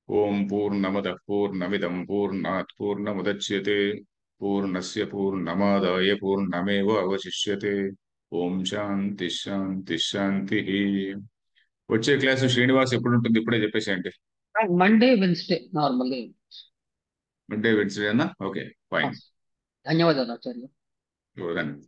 ఓం పూర్ణమద పూర్ణమిదం పూర్ణాత్ పూర్ణముదచ్యతే పూర్ణస్య పూర్ణమాదాయ పూర్ణమేవ అవశిష్యతే. ఓం శాంతి శాంతి శాంతి. వచ్చే క్లాసు శ్రీనివాస్ ఎప్పుడు ఉంటుంది ఇప్పుడే చెప్పేసేయండి. మండే వెన్స్డే నార్మల్గా. మండే వెడ్నెస్డే అన్నా? Okay, fine. ధన్యవాదాలు ఆచార్య. రండి.